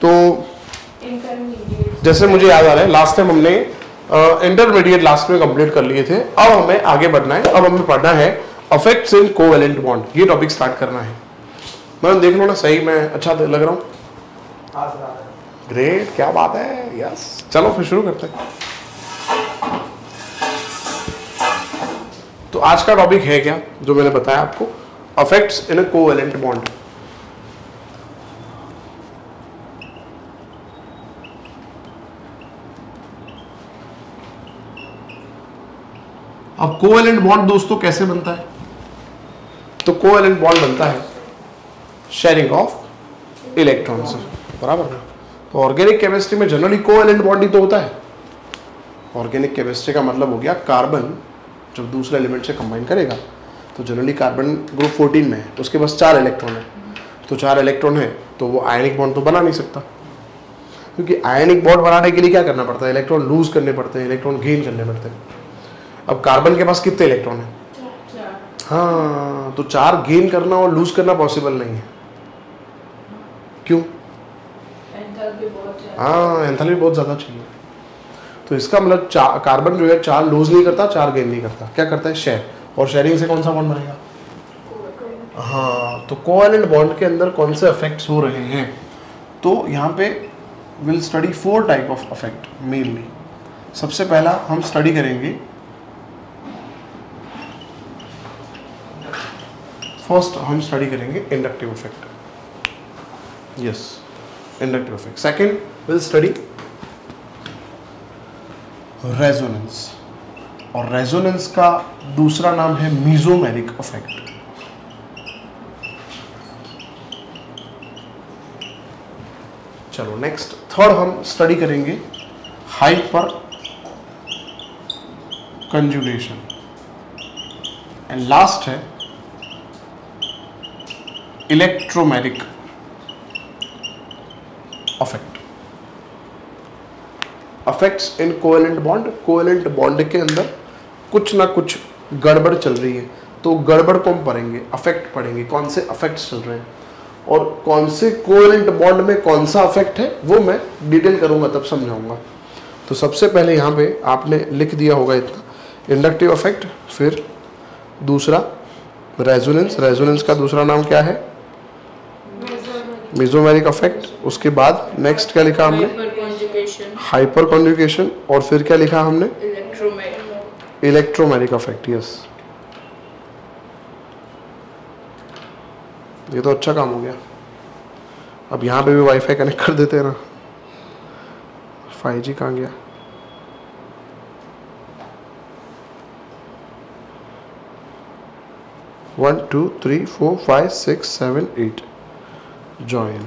तो जैसे मुझे याद आ रहा है लास्ट टाइम हमने इंटरमीडिएट लास्ट में कंप्लीट कर लिए थे, अब हमें आगे बढ़ना है। अब हमें पढ़ना है अफेक्ट्स इन कोवेलेंट बॉन्ड, ये टॉपिक स्टार्ट करना है। मैं देख लो ना सही मैं अच्छा लग रहा हूँ? ग्रेट, क्या बात है, यस। चलो फिर शुरू करते हैं। तो आज का टॉपिक है क्या जो मैंने बताया आपको, अफेक्ट्स इन अ कोवेलेंट बॉन्ड। अब कोवेलेंट बॉन्ड दोस्तों कैसे बनता है? तो कोवेलेंट बॉन्ड बनता है शेयरिंग ऑफ इलेक्ट्रॉन्स, बराबर ना। तो ऑर्गेनिक केमिस्ट्री में जनरली कोवेलेंट बॉन्ड ही तो होता है। ऑर्गेनिक केमिस्ट्री का मतलब हो गया कार्बन जब दूसरे एलिमेंट से कंबाइन करेगा, तो जनरली कार्बन ग्रुप 14 में है, उसके पास 4 इलेक्ट्रॉन है। तो 4 इलेक्ट्रॉन है तो वो आयनिक बॉन्ड तो बना नहीं सकता, क्योंकि आयनिक बॉन्ड बनाने के लिए क्या करना पड़ता है? इलेक्ट्रॉन लूज करने पड़ते हैं, इलेक्ट्रॉन गेन करने पड़ते हैं। अब कार्बन के पास कितने इलेक्ट्रॉन है? 4। हाँ, तो 4 गेन करना और लूज करना पॉसिबल नहीं है। क्यों? हाँ, एंथैल्पी बहुत ज्यादा चाहिए। तो इसका मतलब कार्बन जो है 4 लूज नहीं करता, 4 गेन नहीं करता, क्या करता है? शेयर। और शेयरिंग से कौन सा बॉन्ड बनेगा? हाँ, तो कोवेलेंट बॉन्ड के अंदर कौन से इफेक्ट्स हो रहे हैं? तो यहाँ पे will study 4 type of effect mainly. सबसे पहला हम स्टडी करेंगे, फर्स्ट हम स्टडी करेंगे inductive effect. Yes, inductive effect. Second will study resonance, और रेजोनेंस का दूसरा नाम है मीजोमेरिक इफेक्ट। चलो नेक्स्ट, थर्ड हम स्टडी करेंगे हाइपर कंजुगेशन, एंड लास्ट है इलेक्ट्रोमेरिक इफेक्ट। अफेक्ट्स इन कोवेलेंट बॉन्ड, कोवेलेंट बॉन्ड के अंदर कुछ ना कुछ गड़बड़ चल रही है, तो गड़बड़ को हम पढ़ेंगे, अफेक्ट पढ़ेंगे, कौन से अफेक्ट्स चल रहे हैं और कौन से कोवेलेंट बॉन्ड में कौन सा अफेक्ट है वो मैं डिटेल करूंगा, तब समझाऊंगा। तो सबसे पहले यहाँ पे आपने लिख दिया होगा इतना, इंडक्टिव अफेक्ट, फिर दूसरा रेजोनेंस, रेजोनेंस का दूसरा नाम क्या है? Mesomeric effect. उसके बाद नेक्स्ट क्या लिखा हमने? Hyper conjugation. और फिर क्या लिखा हमने? Electromeric effect. यस, ये तो अच्छा काम हो गया। अब यहाँ पे भी वाईफाई कनेक्ट कर देते हैं ना। 5G कहाँ गया? वन 2 3 4 5 6 7 8 ज्वाइन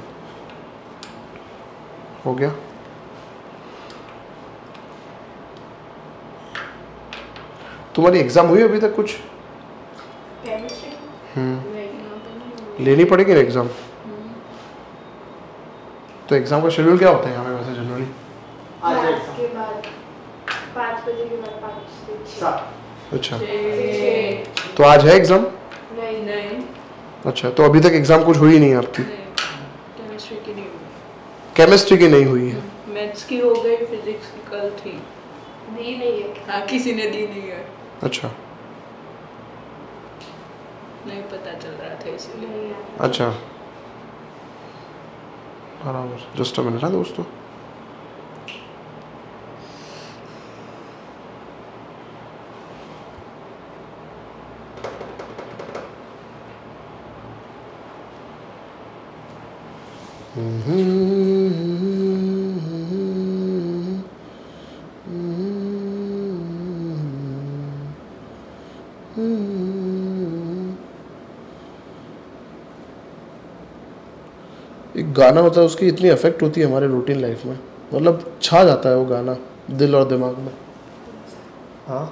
हो गया। तुम्हारी एग्जाम हुई अभी तक कुछ? लेनी पड़ेगी ना एग्जाम। तो एग्जाम का शेड्यूल क्या होता है यहाँ पे वैसे जनरली? के बाद 5 बजे के बाद 5 से 6। अच्छा, तो आज है एग्जाम? नहीं। अच्छा, तो अभी तक एग्जाम कुछ हुई नहीं है आपकी? केमिस्ट्री की नहीं हुई। केमिस्ट्री की नहीं हुई है? मैथ्स की हो गई, फिजिक्स की कल थी। नहीं है। हाँ, किसी ने दी नहीं है। अच्छा, नहीं पता चल रहा था इसीलिए। अच्छा, बराबर। जस्ट अ मिनट है दोस्तों। एक गाना होता है, उसकी इतनी इफेक्ट होती है हमारे रूटीन लाइफ में, मतलब छा जाता है वो गाना दिल और दिमाग में। हाँ,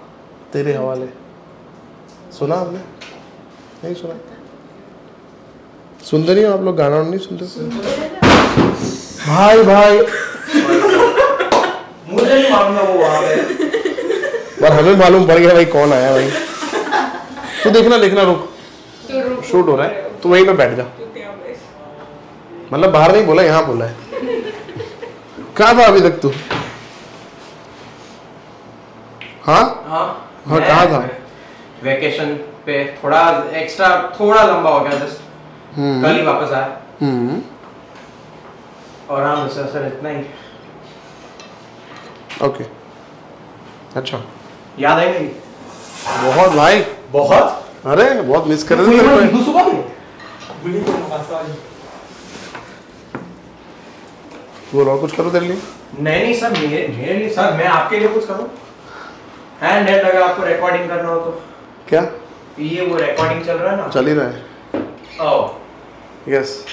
तेरे हवाले सुना आपने? नहीं सुना? सुनते नहीं हो आप लोग गाना? नहीं सुनते? भाई भाई मुझे नहीं मालूम वो वहाँ पे, पर हमें मालूम पड़ गया भाई कौन आया भाई। तो देखना रुक, शूट हो रहा है, तो वहीं पे बैठ जा। मतलब बाहर नहीं बोला, यहाँ बोला है। कहाँ था अभी तक तू? हाँ हाँ कहाँ था? वेकेशन पे थोड़ा एक्स्ट्रा, थोड़ा लंबा हो गया, जस्ट कल ही वापस आया। और हाँ सर इतना ही। ओके अच्छा, याद है मेरी? बहुत भाई, बहुत। अरे बहुत मिस कर रहे थे। बोलो और कुछ करो तेरे लिए। नहीं सर, मेरे लिए सर, मैं आपके लिए कुछ करूँ? हैंड हेड अगर आपको रिकॉर्डिंग करना हो तो। क्या? ये वो रिकॉर्डिंग चल रहा है ना? चल ही रहा है। Oh yes.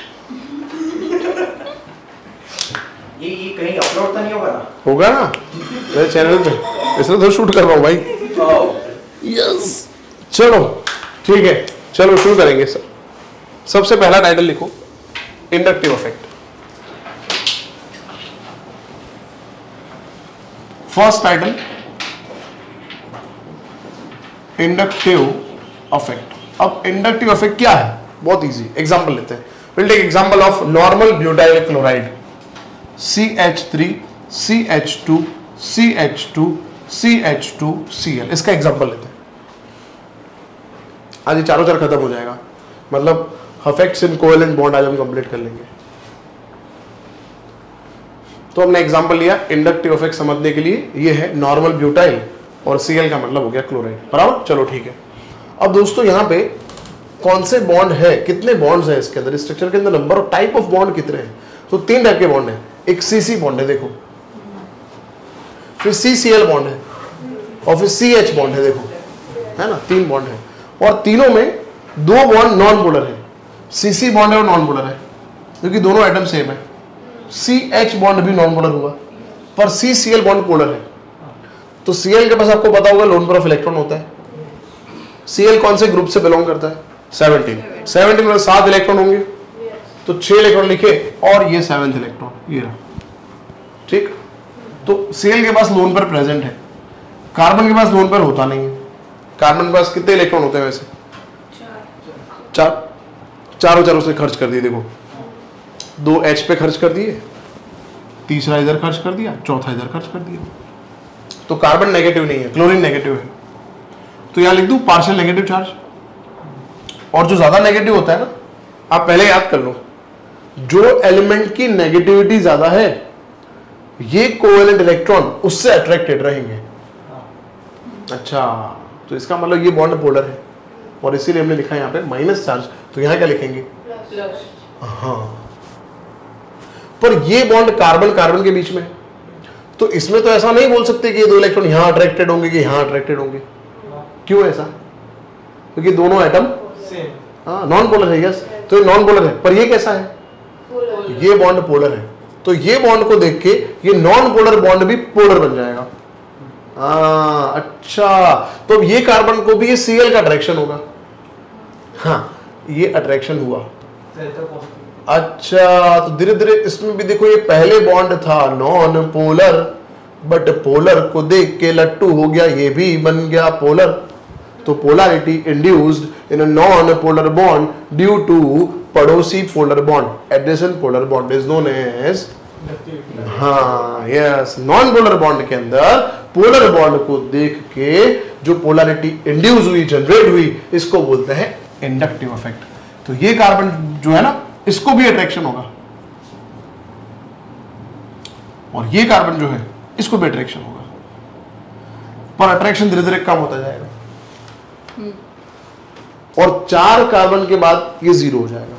ये कहीं अपलोड तो नहीं होगा ना? होगा ना मेरे चैनल पे, इसलिए तो शूट कर रहा हूँ भाई। ओह यस चलो ठीक है, चलो शुरू करेंगे सर। सबसे पहला टाइटल लिखो, inductive effect. First title inductive effect. अब इंडक्टिव इफेक्ट क्या है? बहुत इजी, एग्जांपल लेते हैं। Will take example of normal butyl chloride CH3 CH2 CH2 CH2 Cl। इसका एग्जांपल लेते हैं। आज ये चारों चार खत्म हो जाएगा, मतलब इफेक्ट्स इन कोवेलेंट बॉन्ड आज हम कंप्लीट कर लेंगे। तो हमने एग्जांपल लिया इंडक्टिव इफेक्ट समझने के लिए, ये है नॉर्मल ब्यूटाइल और Cl का मतलब हो गया क्लोराइड, बराबर। चलो ठीक है। अब दोस्तों यहाँ पे कौन से बॉन्ड है, कितने बॉन्ड्स हैं इसके अंदर, स्ट्रक्चर के अंदर number of type of bond कितने हैं? तो 3 टाइप के बॉन्ड हैं। एक CC बॉन्ड है देखो, फिर CCl बॉन्ड है और फिर CH बॉन्ड है देखो, है ना, 3 बॉन्ड है। और तीनों में 2 बॉन्ड नॉन पोलर है। CC बॉन्ड है और नॉन पोलर है क्योंकि दोनों एटम सेम है। CH बॉन्ड भी नॉन पोलर हुआ, पर CCl बॉन्ड पोलर है। तो Cl के पास आपको पता होगा लोन पेयर ऑफ इलेक्ट्रॉन होता है। Cl कौन से ग्रुप से बिलोंग करता है? 17 में 7 इलेक्ट्रॉन होंगे, तो 6 इलेक्ट्रॉन लिखे और ये 7th इलेक्ट्रॉन, ये रहा, ठीक। तो Cl के पास लोन पेयर प्रेजेंट है, कार्बन के पास लोन पेयर होता नहीं है। कार्बन के पास कितने इलेक्ट्रॉन होते हैं वैसे? 4। चारों उसने खर्च कर दिए, देखो 2 H पे खर्च कर दिए, तीसरा इधर खर्च कर दिया, चौथा इधर खर्च कर दिया। तो कार्बन नेगेटिव नहीं है, क्लोरीन नेगेटिव है, तो यहां लिख दूं पार्शियल नेगेटिव चार्ज। और जो ज्यादा नेगेटिव होता है ना, आप पहले याद कर लो, जो एलिमेंट की नेगेटिविटी ज्यादा है ये कोवेलेंट इलेक्ट्रॉन उससे अट्रैक्टेड रहेंगे। अच्छा, तो इसका मतलब ये बॉन्ड पोलर है और इसीलिए हमने लिखा है यहाँ पे माइनस चार्ज। तो यहाँ क्या लिखेंगे? प्लस। हाँ, पर ये बॉन्ड कार्बन कार्बन के बीच में, तो इसमें तो ऐसा नहीं बोल सकते कि ये 2 इलेक्ट्रॉन यहां अट्रैक्टेड होंगे कि यहां अट्रैक्टेड होंगे। क्यों ऐसा? क्योंकि दोनों एटम हाँ नॉन पोलर है। यस, तो ये नॉन पोलर है, पर ये कैसा है? ये बॉन्ड पोलर है। तो ये बॉन्ड को देख के ये नॉन पोलर बॉन्ड भी पोलर बन जाएगा। अच्छा, तो ये कार्बन को भी ये Cl का अट्रैक्शन होगा। हाँ, ये अट्रैक्शन हुआ। अच्छा, तो धीरे धीरे इसमें भी देखो, ये पहले बॉन्ड था नॉन पोलर, बट पोलर को देख के लट्टू हो गया, ये भी बन गया पोलर। तो polarity induced in a non polar bond due to पड़ोसी polar bond, adjacent polar bond is known as, हाँ यस, नॉन पोलर बॉन्ड के अंदर पोलर बॉन्ड को देख के जो पोलैरिटी इंड्यूस हुई, जनरेट हुई, इसको बोलते हैं इंडक्टिव इफेक्ट। तो ये कार्बन जो है ना, इसको भी अट्रैक्शन होगा, और ये कार्बन जो है इसको भी अट्रैक्शन होगा, पर अट्रैक्शन धीरे धीरे कम होता जाएगा और 4 कार्बन के बाद ये 0 हो जाएगा।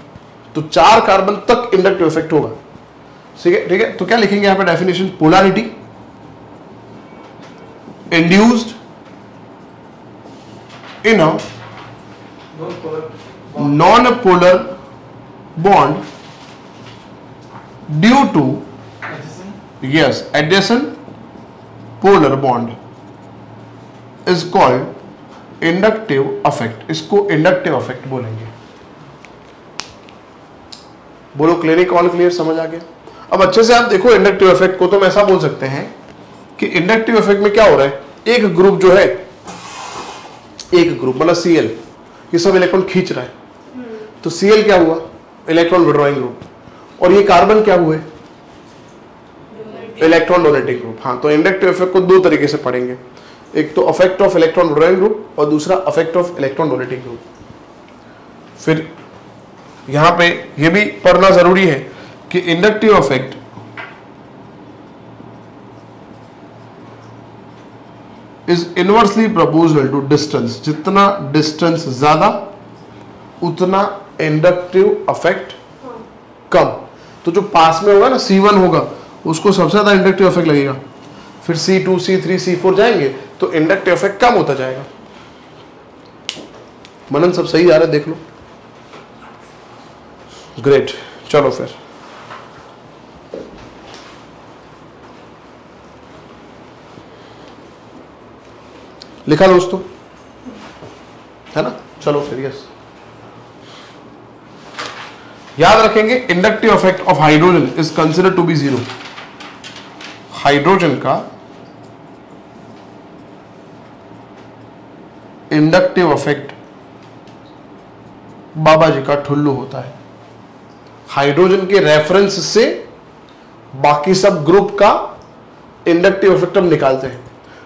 तो 4 कार्बन तक इंडक्टिव इफेक्ट होगा। ठीक है, ठीक है। तो क्या लिखेंगे यहां पे definition? Polarity induced in a non polar bond due to adjacent polar bond is called inductive effect। इसको inductive effect बोलेंगे। बोलो क्लियर, ऑल क्लियर, समझ आ गया? अब अच्छे से आप देखो इंडक्टिव इफेक्ट को, तो हम ऐसा बोल सकते हैं कि इंडक्टिव इफेक्ट में क्या हो रहा है, एक ग्रुप जो है, एक ग्रुप मतलब Cl, ये सब इलेक्ट्रॉन खींच रहा है, तो Cl क्या हुआ? Electron withdrawing group. और ये कार्बन क्या हुए? Electron donating group. हाँ, तो इंडक्टिव इफेक्ट को दो तरीके से पढ़ेंगे, एक तो affect of electron withdrawing group और दूसरा affect of electron donating group. फिर यहां पे ये भी पढ़ना जरूरी है कि inductive effect is inversely proportional to distance. जितना डिस्टेंस ज्यादा उतना इंडक्टिव इफेक्ट कम। तो जो पास में होगा ना C1 होगा उसको सबसे ज्यादा इंडक्टिव इफेक्ट लगेगा, फिर C2 C3 C4 जाएंगे तो इंडक्टिव इफेक्ट कम होता जाएगा। मनन सब सही जा रहा है, देख लो। ग्रेट, चलो फिर लिखा दोस्तों, है ना? चलो फिर यस, याद रखेंगे inductive effect of hydrogen is considered to be 0। Hydrogen का इंडक्टिव इफेक्ट बाबा जी का ठुल्लू होता है। हाइड्रोजन के रेफरेंस से बाकी सब ग्रुप का इंडक्टिव इफेक्ट हम निकालते हैं।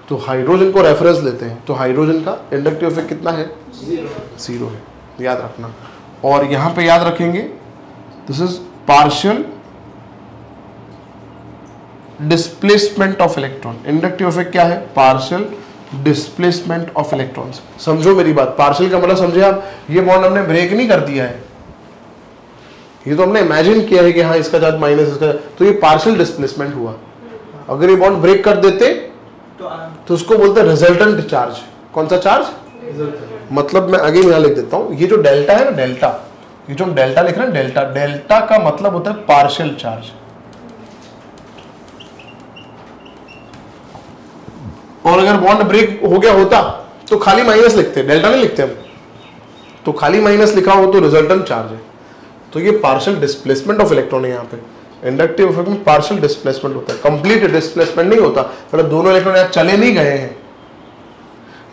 तो हाइड्रोजन को रेफरेंस लेते हैं तो हाइड्रोजन का इंडक्टिव इफेक्ट कितना है? 0 है, याद रखना। और यहां पे याद रखेंगे this is partial displacement of electron. Inductive effect क्या है? Partial displacement of electrons. समझो मेरी बात, पार्शियल का मतलब समझे आप, ये बॉन्ड हमने ब्रेक नहीं कर दिया है, ये तो हमने इमेजिन किया है कि हाँ इसका चार्ज माइनस इसका, तो ये पार्शियल डिस्प्लेसमेंट हुआ। अगर ये बॉन्ड ब्रेक कर देते तो उसको बोलते हैं रिजल्टेंट चार्ज। कौन सा चार्ज? मतलब मैं आगे यहां लिख देता हूं, ये जो डेल्टा है ना, डेल्टा, ये जो हम डेल्टा लिख रहे हैं, डेल्टा, डेल्टा का मतलब होता है पार्शियल चार्ज। और अगर बॉन्ड ब्रेक हो गया होता तो खाली माइनस लिखते, डेल्टा नहीं लिखते हम, तो खाली माइनस लिखा हो तो रिजल्टेंट चार्ज है। तो ये पार्शियल डिस्प्लेसमेंट ऑफ इलेक्ट्रॉन है। यहाँ पे इंडक्टिव इफेक्ट में पार्शियल डिस्प्लेसमेंट होता है, कंप्लीट डिस्प्लेसमेंट नहीं होता। मतलब दोनों इलेक्ट्रॉन यहाँ चले नहीं गए हैं,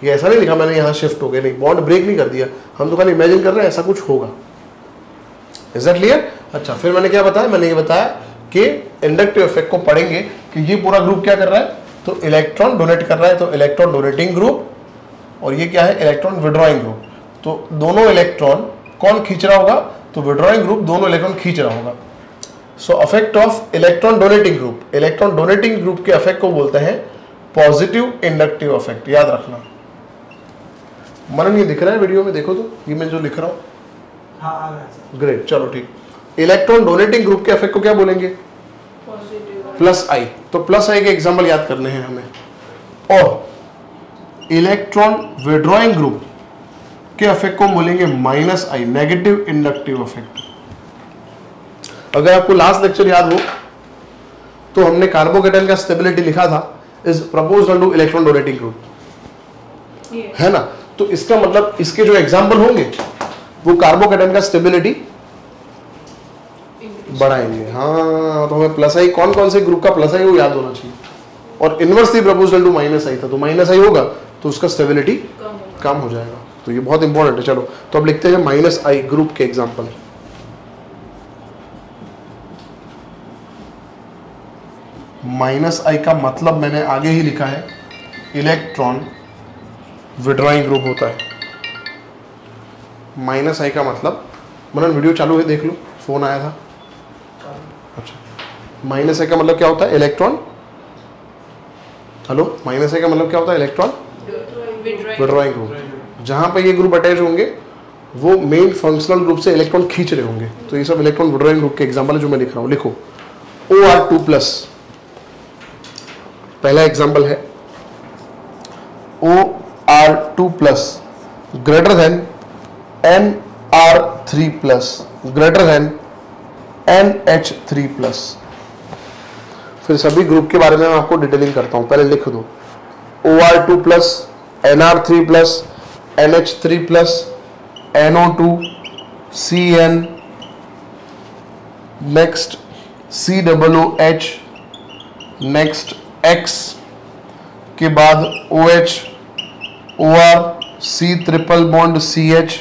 ये ऐसा नहीं लिखा मैंने यहाँ शिफ्ट हो गए, नहीं, बॉन्ड ब्रेक नहीं कर दिया, हम तो खाली इमेजिन कर रहे हैं ऐसा कुछ होगा। Is that clear? अच्छा, फिर मैंने क्या बताया? मैंने ये बताया कि इंडक्टिव इफेक्ट को पढ़ेंगे कि ये पूरा ग्रुप क्या कर रहा है, तो इलेक्ट्रॉन डोनेट कर रहा है, तो इलेक्ट्रॉन डोनेटिंग ग्रुप, और ये क्या है? Electron withdrawing group. तो दोनों इलेक्ट्रॉन कौन खींच रहा होगा? तो विड्रॉइंग ग्रुप दोनों इलेक्ट्रॉन खींच रहा होगा। So affect of electron donating group, electron donating group के अफेक्ट को बोलते हैं पॉजिटिव इंडक्टिव अफेक्ट। याद रखना। मनन ये दिख रहा है वीडियो में? देखो तो ये मैं जो लिख रहा हूं। हाँ, ग्रेट, चलो ठीक। इलेक्ट्रॉन डोनेटिंग ग्रुप के अफेक्ट को क्या बोलेंगे? प्लस आई। तो प्लस आई के एग्जाम्पल याद करने हैं हमें। और इलेक्ट्रॉन विड्रॉइंग ग्रुप के अफेक्ट को बोलेंगे माइनस आई, नेगेटिव इंडक्टिव अफेक्ट। अगर आपको लास्ट लेक्चर याद हो तो हमने कार्बोकेटाइन का स्टेबिलिटी लिखा था is proportional two electron donating group, है ना? तो इसका मतलब इसके जो एग्जाम्पल होंगे वो कार्बोकेटाइन का स्टेबिलिटी बढ़ाएंगे। हाँ, तो हमें प्लस आई, कौन कौन से ग्रुप का प्लस आई वो याद होना चाहिए। और इनवर्सली प्रोपोर्शनल टू माइनस आई था, तो माइनस आई होगा तो उसका स्टेबिलिटी कम हो जाएगा। तो ये बहुत इंपॉर्टेंट है। चलो तो अब लिखते हैं माइनस आई ग्रुप के एग्जाम्पल। माइनस आई का मतलब मैंने आगे ही लिखा है, इलेक्ट्रॉन विड्रॉइंग ग्रुप होता है। माइनस आई का मतलब, मनन वीडियो चालू है, देख लो, फोन आया था। अच्छा, माइनस आई का मतलब क्या होता है? इलेक्ट्रॉन, हेलो, माइनस आई का मतलब क्या होता है? Electron withdrawing group. जहां पे ये ग्रुप अटैच होंगे वो मेन फंक्शनल ग्रुप से इलेक्ट्रॉन खींच रहे होंगे। तो ये सब इलेक्ट्रॉन विड्रॉइंग ग्रुप के एग्जांपल है जो मैं लिख रहा हूं। लिखो OR2+, पहला एग्जांपल है OR2+ greater than NR3+ greater than NH3+। फिर सभी ग्रुप के बारे में मैं आपको डिटेलिंग करता हूं, पहले लिख दो OR2+, NR3+, NH3+, NO2, CN, next COOH, next X के बाद OH, OR, C triple bond CH,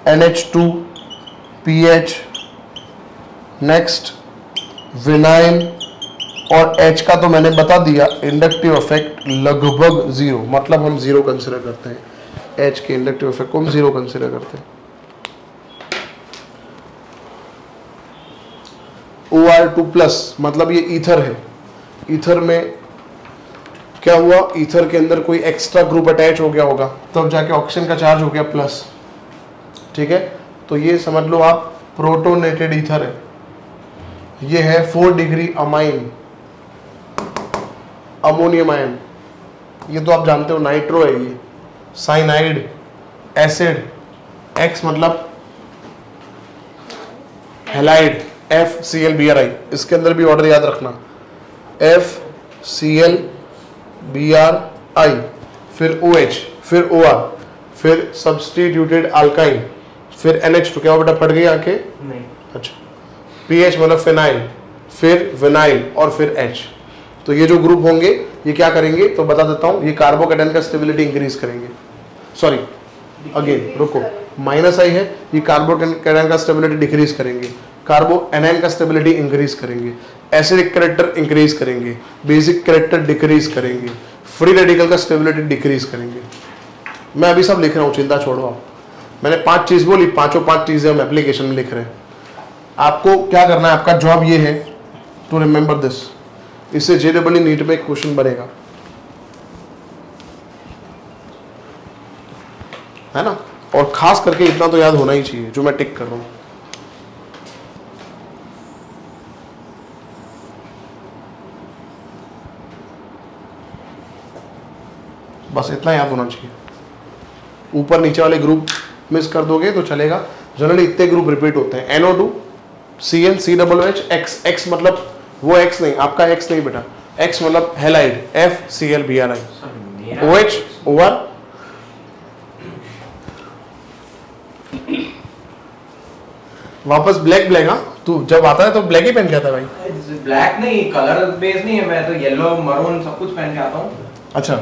NH2, PH, next vinyl और H का तो मैंने बता दिया, इंडक्टिव इफेक्ट लगभग जीरो, मतलब हम जीरो कंसिडर करते हैं। H के इंडक्टिव इफेक्ट को हम जीरो कंसिडर करते हैं। OR2+ मतलब ये ईथर है, ईथर में क्या हुआ, ईथर के अंदर कोई एक्स्ट्रा ग्रुप अटैच हो गया होगा, तब तो जाके ऑक्सीजन का चार्ज हो गया प्लस, ठीक है। तो ये समझ लो आप प्रोटोनेटेड ईथर है। ये है 4 डिग्री अमाइन, अमोनियम आयन, ये तो आप जानते हो नाइट्रो है, ये साइनाइड, एसिड, X मतलब हैलाइड, FClBrI, इसके अंदर भी ऑर्डर याद रखना, FClBrI, फिर OH, फिर OR, फिर सब्स्टिट्यूटेड अल्काइन, फिर NH2, क्या बेटा फट गई आंखें? नहीं। अच्छा, pH मतलब फिनाइल, फिर विनाइल और फिर H। तो ये जो ग्रुप होंगे ये क्या करेंगे, तो बता देता हूं, ये कार्बोकेटायन का स्टेबिलिटी इंक्रीज करेंगे, सॉरी अगेन रुको, माइनस आई है, ये कार्बोकेटायन का स्टेबिलिटी डिक्रीज करेंगे, कार्बो एनायन का स्टेबिलिटी इंक्रीज करेंगे, एसिडिक कैरेक्टर इंक्रीज करेंगे, बेसिक कैरेक्टर डिक्रीज करेंगे, फ्री रेडिकल का स्टेबिलिटी डिक्रीज करेंगे। मैं अभी सब लिख रहा हूँ, चिंता छोड़ो आप। मैंने 5 चीज बोली, 5 चीजें हम एप्लीकेशन में लिख रहे हैं। आपको क्या करना है, आपका जॉब ये है टू रिमेंबर दिस। इससे JEE नीट में एक क्वेश्चन बनेगा, है ना, और खास करके इतना तो याद होना ही चाहिए जो मैं टिक कर रहा हूं। बस इतना याद होना चाहिए। ऊपर नीचे वाले ग्रुप मिस कर दोगे तो चलेगा, जनरली इतने ग्रुप रिपीट होते हैं, NO2 CN COOH X, X मतलब वो X नहीं, आपका X नहीं बेटा, X मतलब हैलाइड, FClBrI, OH OR, वापस ब्लैक ब्लैक, हाँ तू जब आता है तो ब्लैक ही पहन के आता है भाई। ब्लैक नहीं, कलर बेस नहीं है, मैं तो येलो मरून सब कुछ पहन के आता हूँ। अच्छा,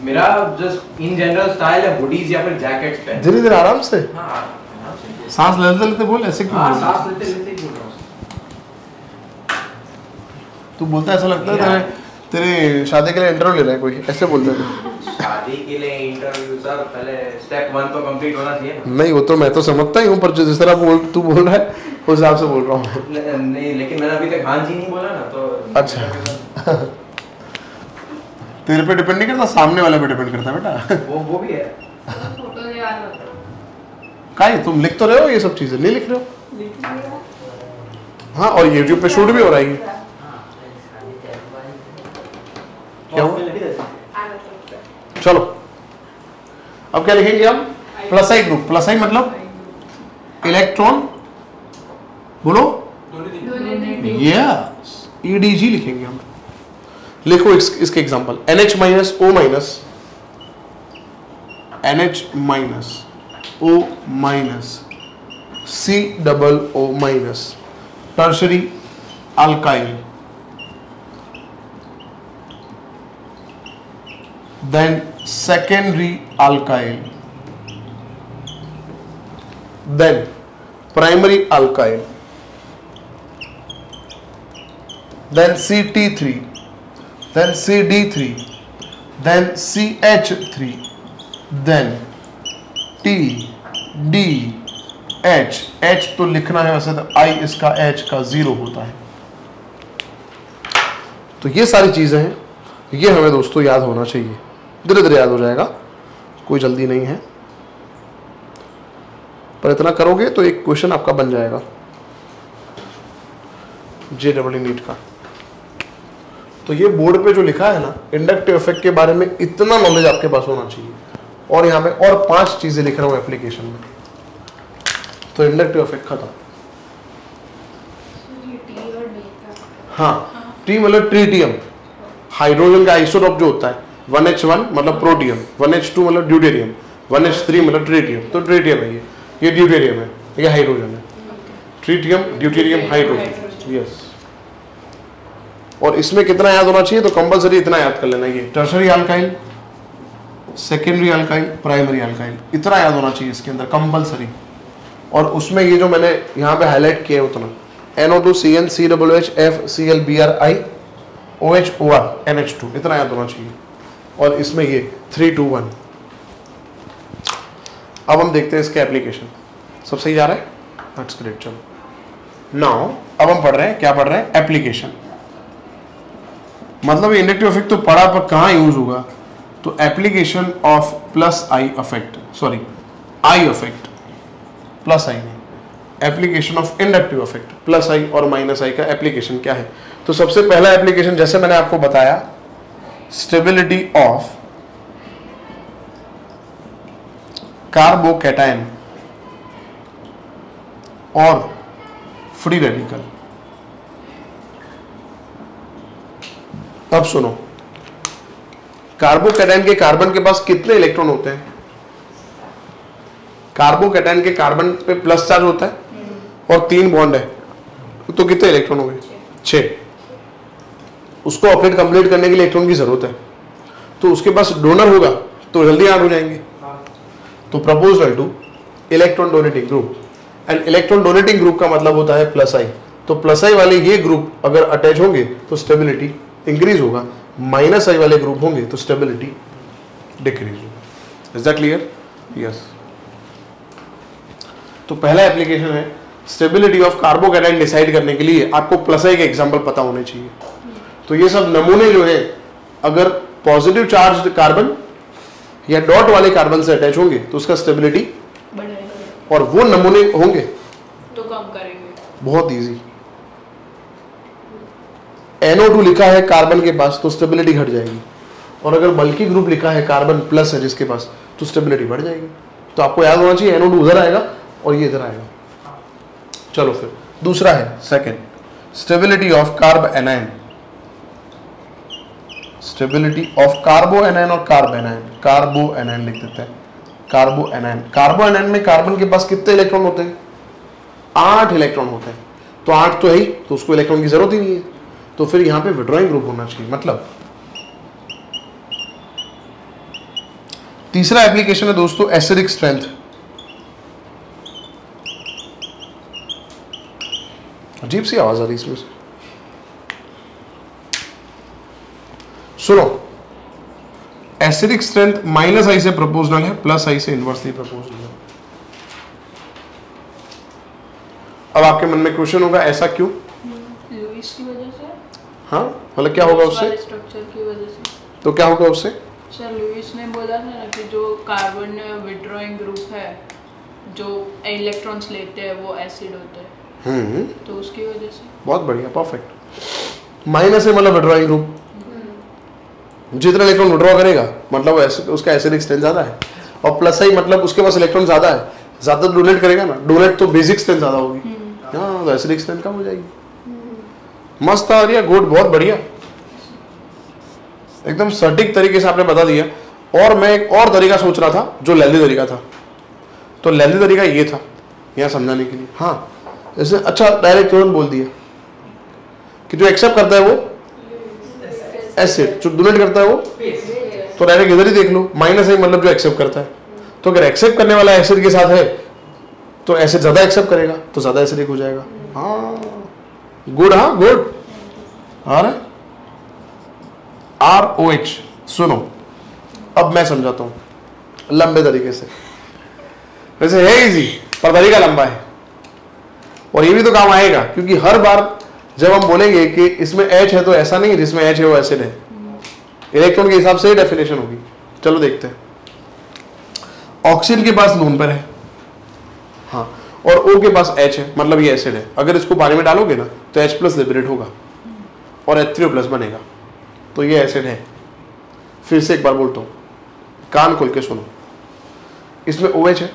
मेरा जस्ट इन जनरल स्टाइल है हुडीज या फिर जैकेट्स पहन। धीरे धीरे आराम से, हाँ आराम से, सांस लेते लेते बोल, ऐसे क्यों हाँ बोल रहा है? सांस लेते लेते ही बोल रहा हूँ। तू बोलता है ऐसा लगता है तेरे शादी के लिए इंटरव्यू ले रहा है कोई, ऐसे बोलता है। शादी के लिए इंटरव्यू सर, पहले स्टेप 1 तो कंप्लीट होना चाहिए ना। नहीं वो तो मैं तो समझता ही हूँ, पर जिस तरह तू बोल रहा है उस हिसाब से बोल रहा हूँ। नहीं लेकिन मैंने अभी तक हाँ जी नहीं बोला ना, तो अच्छा तेरे पे डिपेंड नहीं करता, सामने वाले पे डिपेंड करता है बेटा। वो भी है। फोटो याद होता काहे तुम लिख तो रहे हो ये सब चीजें, नहीं लिख रहे हो? लिख लिया। हाँ, और YouTube पे शूट भी हो रहा है ये। क्या हुआ? चलो अब क्या लिखेंगे हम, प्लस आई ग्रुप। प्लस आई मतलब इलेक्ट्रॉन, बोलो यस, EDG लिखेंगे हम। लिखो इसके example, NH minus O minus, NH minus O minus, COO minus, tertiary alkyl, then secondary alkyl, then primary alkyl, then CT3, then CD3, then CH3, then T D H। H तो लिखना है वैसे तो I इसका H का 0 होता है। तो ये सारी चीजें हैं, ये हमें दोस्तों याद होना चाहिए, धीरे धीरे याद हो जाएगा, कोई जल्दी नहीं है, पर इतना करोगे तो एक क्वेश्चन आपका बन जाएगा JEE नीट का। तो ये बोर्ड पे जो लिखा है ना, इंडक्टिव इफेक्ट के बारे में इतना नॉलेज आपके पास होना चाहिए। और यहाँ पे और 5 चीजें लिख रहा हूँ एप्लीकेशन में, तो इंडक्टिव इफेक्ट खत्म। हाँ, टी मतलब ट्रीटियम, हाइड्रोजन का आइसोटोप जो होता है, 1H1 मतलब प्रोटियम, 1H2 मतलब ड्यूटेरियम, 1H3 मतलब ट्रीटियम। तो ट्रीटियम है ये ड्यूटेरियम है, ये हाइड्रोजन है। Tritium, deuterium, hydrogen, yes. और इसमें कितना याद होना चाहिए, तो कंपलसरी इतना याद कर लेना, ये tertiary alkyl, secondary alkyl, primary alkyl, इतना याद होना चाहिए इसके अंदर कंपलसरी। और उसमें ये जो मैंने यहाँ पे हाईलाइट किया है उतना, NO2 CN COOH FClBrI, OH NH2 इतना याद होना चाहिए, और इसमें ये 321। अब हम देखते हैं इसके एप्लीकेशन। सब सही जा रहा है? That's great. चलो नाउ अब हम पढ़ रहे हैं, क्या पढ़ रहे हैं? एप्लीकेशन। मतलब इंडक्टिव इफेक्ट तो पढ़ा, पर कहाँ यूज होगा? तो application of plus I effect, sorry I effect, plus I नहीं, application of inductive effect. Plus I और माइनस आई का एप्लीकेशन क्या है? तो सबसे पहला एप्लीकेशन, जैसे मैंने आपको बताया, स्टेबिलिटी ऑफ कार्बोकैटायन और फ्री रेडिकल। अब सुनो, कार्बोकैटायन के कार्बन के पास कितने इलेक्ट्रॉन होते हैं? कार्बोकैटायन के कार्बन पे प्लस चार्ज होता है और 3 बॉन्ड है, तो कितने इलेक्ट्रॉन हो गए? 6। उसको ऑपरेट कंप्लीट करने के लिए इलेक्ट्रॉन की जरूरत है, तो उसके पास डोनर होगा तो जल्दी ऐड हो जाएंगे। तो proposal two electron donating group, and electron donating group का मतलब होता है प्लस आई। तो प्लस आई वाले ये ग्रुप अगर अटैच होंगे तो स्टेबिलिटी इंक्रीज होगा, माइनस आई वाले ग्रुप होंगे तो स्टेबिलिटी डिक्रीज होगा। Is that clear? यस। तो पहला एप्लीकेशन है स्टेबिलिटी ऑफ कार्बोकैटायन डिसाइड करने के लिए आपको प्लस आई के एग्जांपल पता होने चाहिए। तो ये सब नमूने जो है, अगर पॉजिटिव चार्ज कार्बन या डॉट वाले कार्बन से अटैच होंगे तो उसका स्टेबिलिटी बढ़ेगा, और वो नमूने होंगे तो कम करेंगे। बहुत इजी। NO2 लिखा है कार्बन के पास तो स्टेबिलिटी घट जाएगी, और अगर बल्कि ग्रुप लिखा है कार्बन प्लस है जिसके पास तो स्टेबिलिटी बढ़ जाएगी। तो आपको याद होना चाहिए NO2 उधर आएगा और ये इधर आएगा। चलो फिर दूसरा है second, stability of carb anion. Stability of कार्बो anion और कार्ब एनायन, कार्बो एनायन लिख देते हैं, कार्बो एनायन। कार्बो एनायन में कार्बन के पास कितने इलेक्ट्रॉन होते हैं? 8 इलेक्ट्रॉन होते हैं। तो 8 तो है ही, तो उसको इलेक्ट्रॉन की जरूरत ही नहीं है, तो फिर यहां पे विड्रॉइंग ग्रुप होना चाहिए। मतलब तीसरा एप्लीकेशन है दोस्तों एसिडिक स्ट्रेंथ। अजीब सी आवाज आ रही इसमें से, सुनो। एसिडिक स्ट्रेंथ माइनस आई से प्रोपोर्शनल है, प्लस आई से इनवर्सली प्रोपोर्शनल है। अब आपके मन में क्वेश्चन होगा ऐसा क्यों? लुईस की वजह से। हाँ, मतलब क्या होगा उससे? स्ट्रक्चर की वजह से। तो क्या होगा उससे? सर लुईस ने बोला था ना कि जो कार्बन विड्रॉइंग ग्रुप है, जो इलेक्ट्रॉन्स लेते हैं वो एसिड होते हैं, तो उसकी वजह से। बहुत बढ़िया, परफेक्ट। माइनस है मतलब विड्रॉइंग ग्रुप, जितना इलेक्ट्रॉन विड्रॉ करेगा मतलब उसका एसिडिक स्ट्रेंथ ज्यादा है, और प्लस आई मतलब उसके पास इलेक्ट्रॉन ज्यादा है, ज्यादा डोनेट करेगा ना, डोनेट तो बेसिक स्ट्रेंथ ज्यादा होगी, हाँ, तो एसिडिक स्ट्रेंथ कम हो जाएगी। मस्त आ रही है, गुड, बहुत बढ़िया, एकदम सटीक तरीके से आपने बता दिया। और मैं एक और तरीका सोच रहा था जो लेंदी तरीका था, तो लेंदी तरीका ये था यहाँ समझाने के लिए। हाँ, जैसे अच्छा डायरेक्ट तुरंत बोल दिया कि जो एक्सेप्ट करता है वो एसिड, जो डोनेट करता है वो, तो डायरेक्ट इधर ही देख लो, माइनस आई मतलब जो एक्सेप्ट करता है। तो अगर एक्सेप्ट करने वाला एसिड के साथ है तो एसिड ज्यादा एक्सेप्ट करेगा तो ज्यादा एसिडिक हो जाएगा। हाँ गुड, हाँ गुड। ROH सुनो, अब मैं समझाता हूं लंबे तरीके से, वैसे है इजी पर तरीका लंबा है, और ये भी तो काम आएगा, क्योंकि हर बार जब हम बोलेंगे कि इसमें H है तो ऐसा नहीं है जिसमें H है वो एसिड है, इलेक्ट्रॉन के हिसाब से ही डेफिनेशन होगी। चलो देखते हैं। ऑक्सीजन के पास लोन पर है, हाँ, और O के पास H है, मतलब ये एसिड है। अगर इसको पानी में डालोगे ना तो H प्लस लिबरेट होगा और H3O प्लस बनेगा, तो ये एसिड है। फिर से एक बार बोलता हूँ, कान खोल के सुनो, इसमें OH है,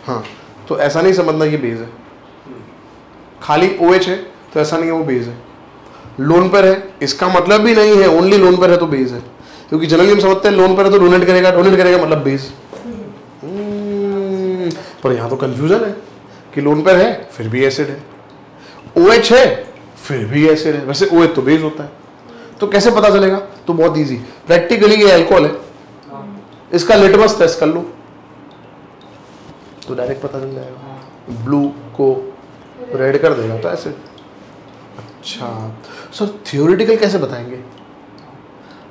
हाँ, तो ऐसा नहीं समझना ये बेस है। खाली OH है तो ऐसा नहीं है वो बेस है। लोन पर है इसका मतलब भी नहीं है ओनली लोन पर है तो बेस है, क्योंकि जनरली हम समझते हैं लोन पर है तो डोनेट करेगा, डोनेट करेगा मतलब बेस। पर यहाँ तो कंफ्यूजन है कि लोन पर है फिर भी एसिड है, OH है फिर भी एसिड है। वैसे OH तो बेस होता है, तो कैसे पता चलेगा? तो बहुत इजी, प्रैक्टिकली ये अल्कोहल है, इसका लिटमस टेस्ट कर लो तो डायरेक्ट पता चल जाएगा, ब्लू को रेड कर देगा तो एसिड। अच्छा सर थियोरेटिकल कैसे बताएंगे?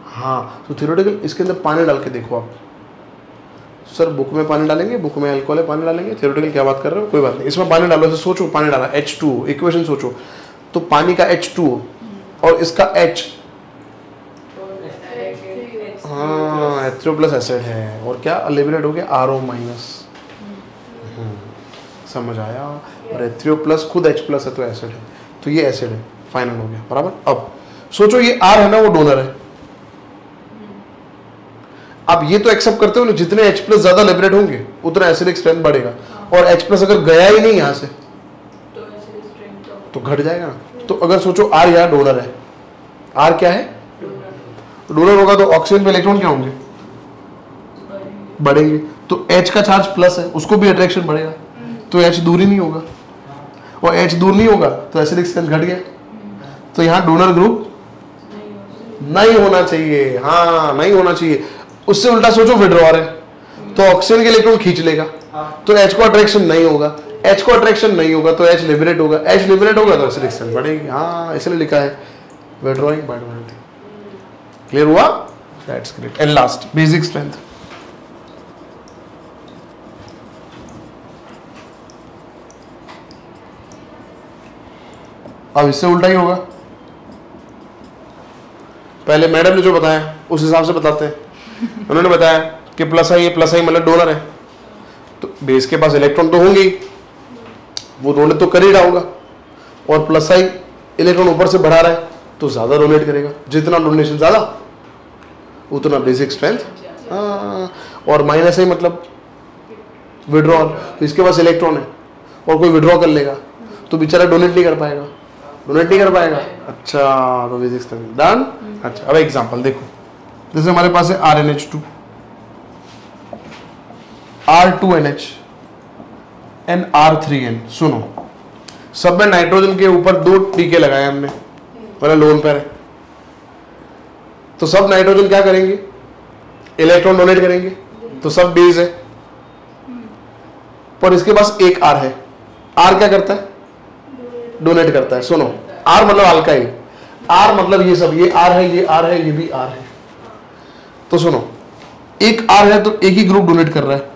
हाँ, तो थियोरेटिकल इसके अंदर पानी डाल के देखो आप। सर बुक में पानी डालेंगे, बुक में अल्कोहल है पानी डालेंगे, थियोरेटिकल क्या बात कर रहे हो? कोई बात नहीं, इसमें पानी डालो। ऐसे सोचो, पानी डाला H2O, इक्वेशन सोचो, तो पानी का H2O और इसका H, हाँ H3O प्लस एसिड है, और क्या लिबरेट हो गया RO माइनस। समझ आया? और H3O प्लस खुद H प्लस है तो एसिड है, तो ये एसिड है, फाइनल हो गया बराबर। अब सोचो ये R है ना, वो डोनर है। अब ये तो एक्सेप्ट करते हो ना, जितने H प्लस ज्यादा लिबरेट होंगे उतना एसिडिक स्ट्रेंथ बढ़ेगा, और H प्लस अगर गया ही नहीं यहाँ से तो घट जाएगा ना। तो अगर सोचो R यहाँ डोनर है, R क्या है? डोनर होगा तो ऑक्सीजन पे इलेक्ट्रॉन क्या होंगे? बढ़ेंगे। तो H का चार्ज प्लस है, उसको भी अट्रैक्शन बढ़ेगा, तो H दूर ही नहीं होगा, और H दूर नहीं होगा तो एसिडिक स्ट्रेंथ घट गया। तो यहाँ डोनर ग्रुप नहीं होना चाहिए, हाँ नहीं होना चाहिए। उससे उल्टा सोचो विड्रॉअर है, तो ऑक्सीजन के इलेक्ट्रॉन खींच लेगा, तो H को अट्रैक्शन नहीं होगा, H को अट्रैक्शन नहीं होगा तो H लिबरेट होगा, H लिबरेट होगा तो एसिडिक स्ट्रेंथ बढ़ेगी। हाँ इसलिए लिखा है विड्रॉइंग बाय डोनेटिंग। क्लियर हुआ? That's great. And last basic strength. अब इससे उल्टा ही होगा, पहले मैडम ने जो बताया उस हिसाब से बताते हैं। उन्होंने बताया कि प्लस आई मतलब डोनर है, तो बेस के पास इलेक्ट्रॉन तो होंगे ही, वो डोनेट तो कर ही रहा होगा, और प्लस आई इलेक्ट्रॉन ऊपर से बढ़ा रहा है तो ज्यादा डोनेट करेगा, जितना डोनेशन ज्यादा उतना बेसिक स्ट्रेंथ। और माइनस आई मतलब विड्रॉल, तो इसके पास इलेक्ट्रॉन है और कोई विड्रॉ कर लेगा तो बेचारा डोनेट नहीं कर पाएगा, अच्छा तो बेसिक स्ट्रेंथ डन। अच्छा अब एग्जांपल देखो, जैसे हमारे पास है RNH2, R2NH एंड R3N। सुनो, सब में नाइट्रोजन के ऊपर 2 टीके लगाए हमने, मतलब लोन पेयर है, तो सब नाइट्रोजन क्या करेंगे? इलेक्ट्रॉन डोनेट करेंगे, तो सब बेस है, पर इसके पास एक R है। R क्या करता है? डोनेट करता है। सुनो, R मतलब अल्काइल, R मतलब ये सब, ये R है, ये R है, ये भी R है। तो सुनो, एक R है तो एक ही ग्रुप डोनेट कर रहा है,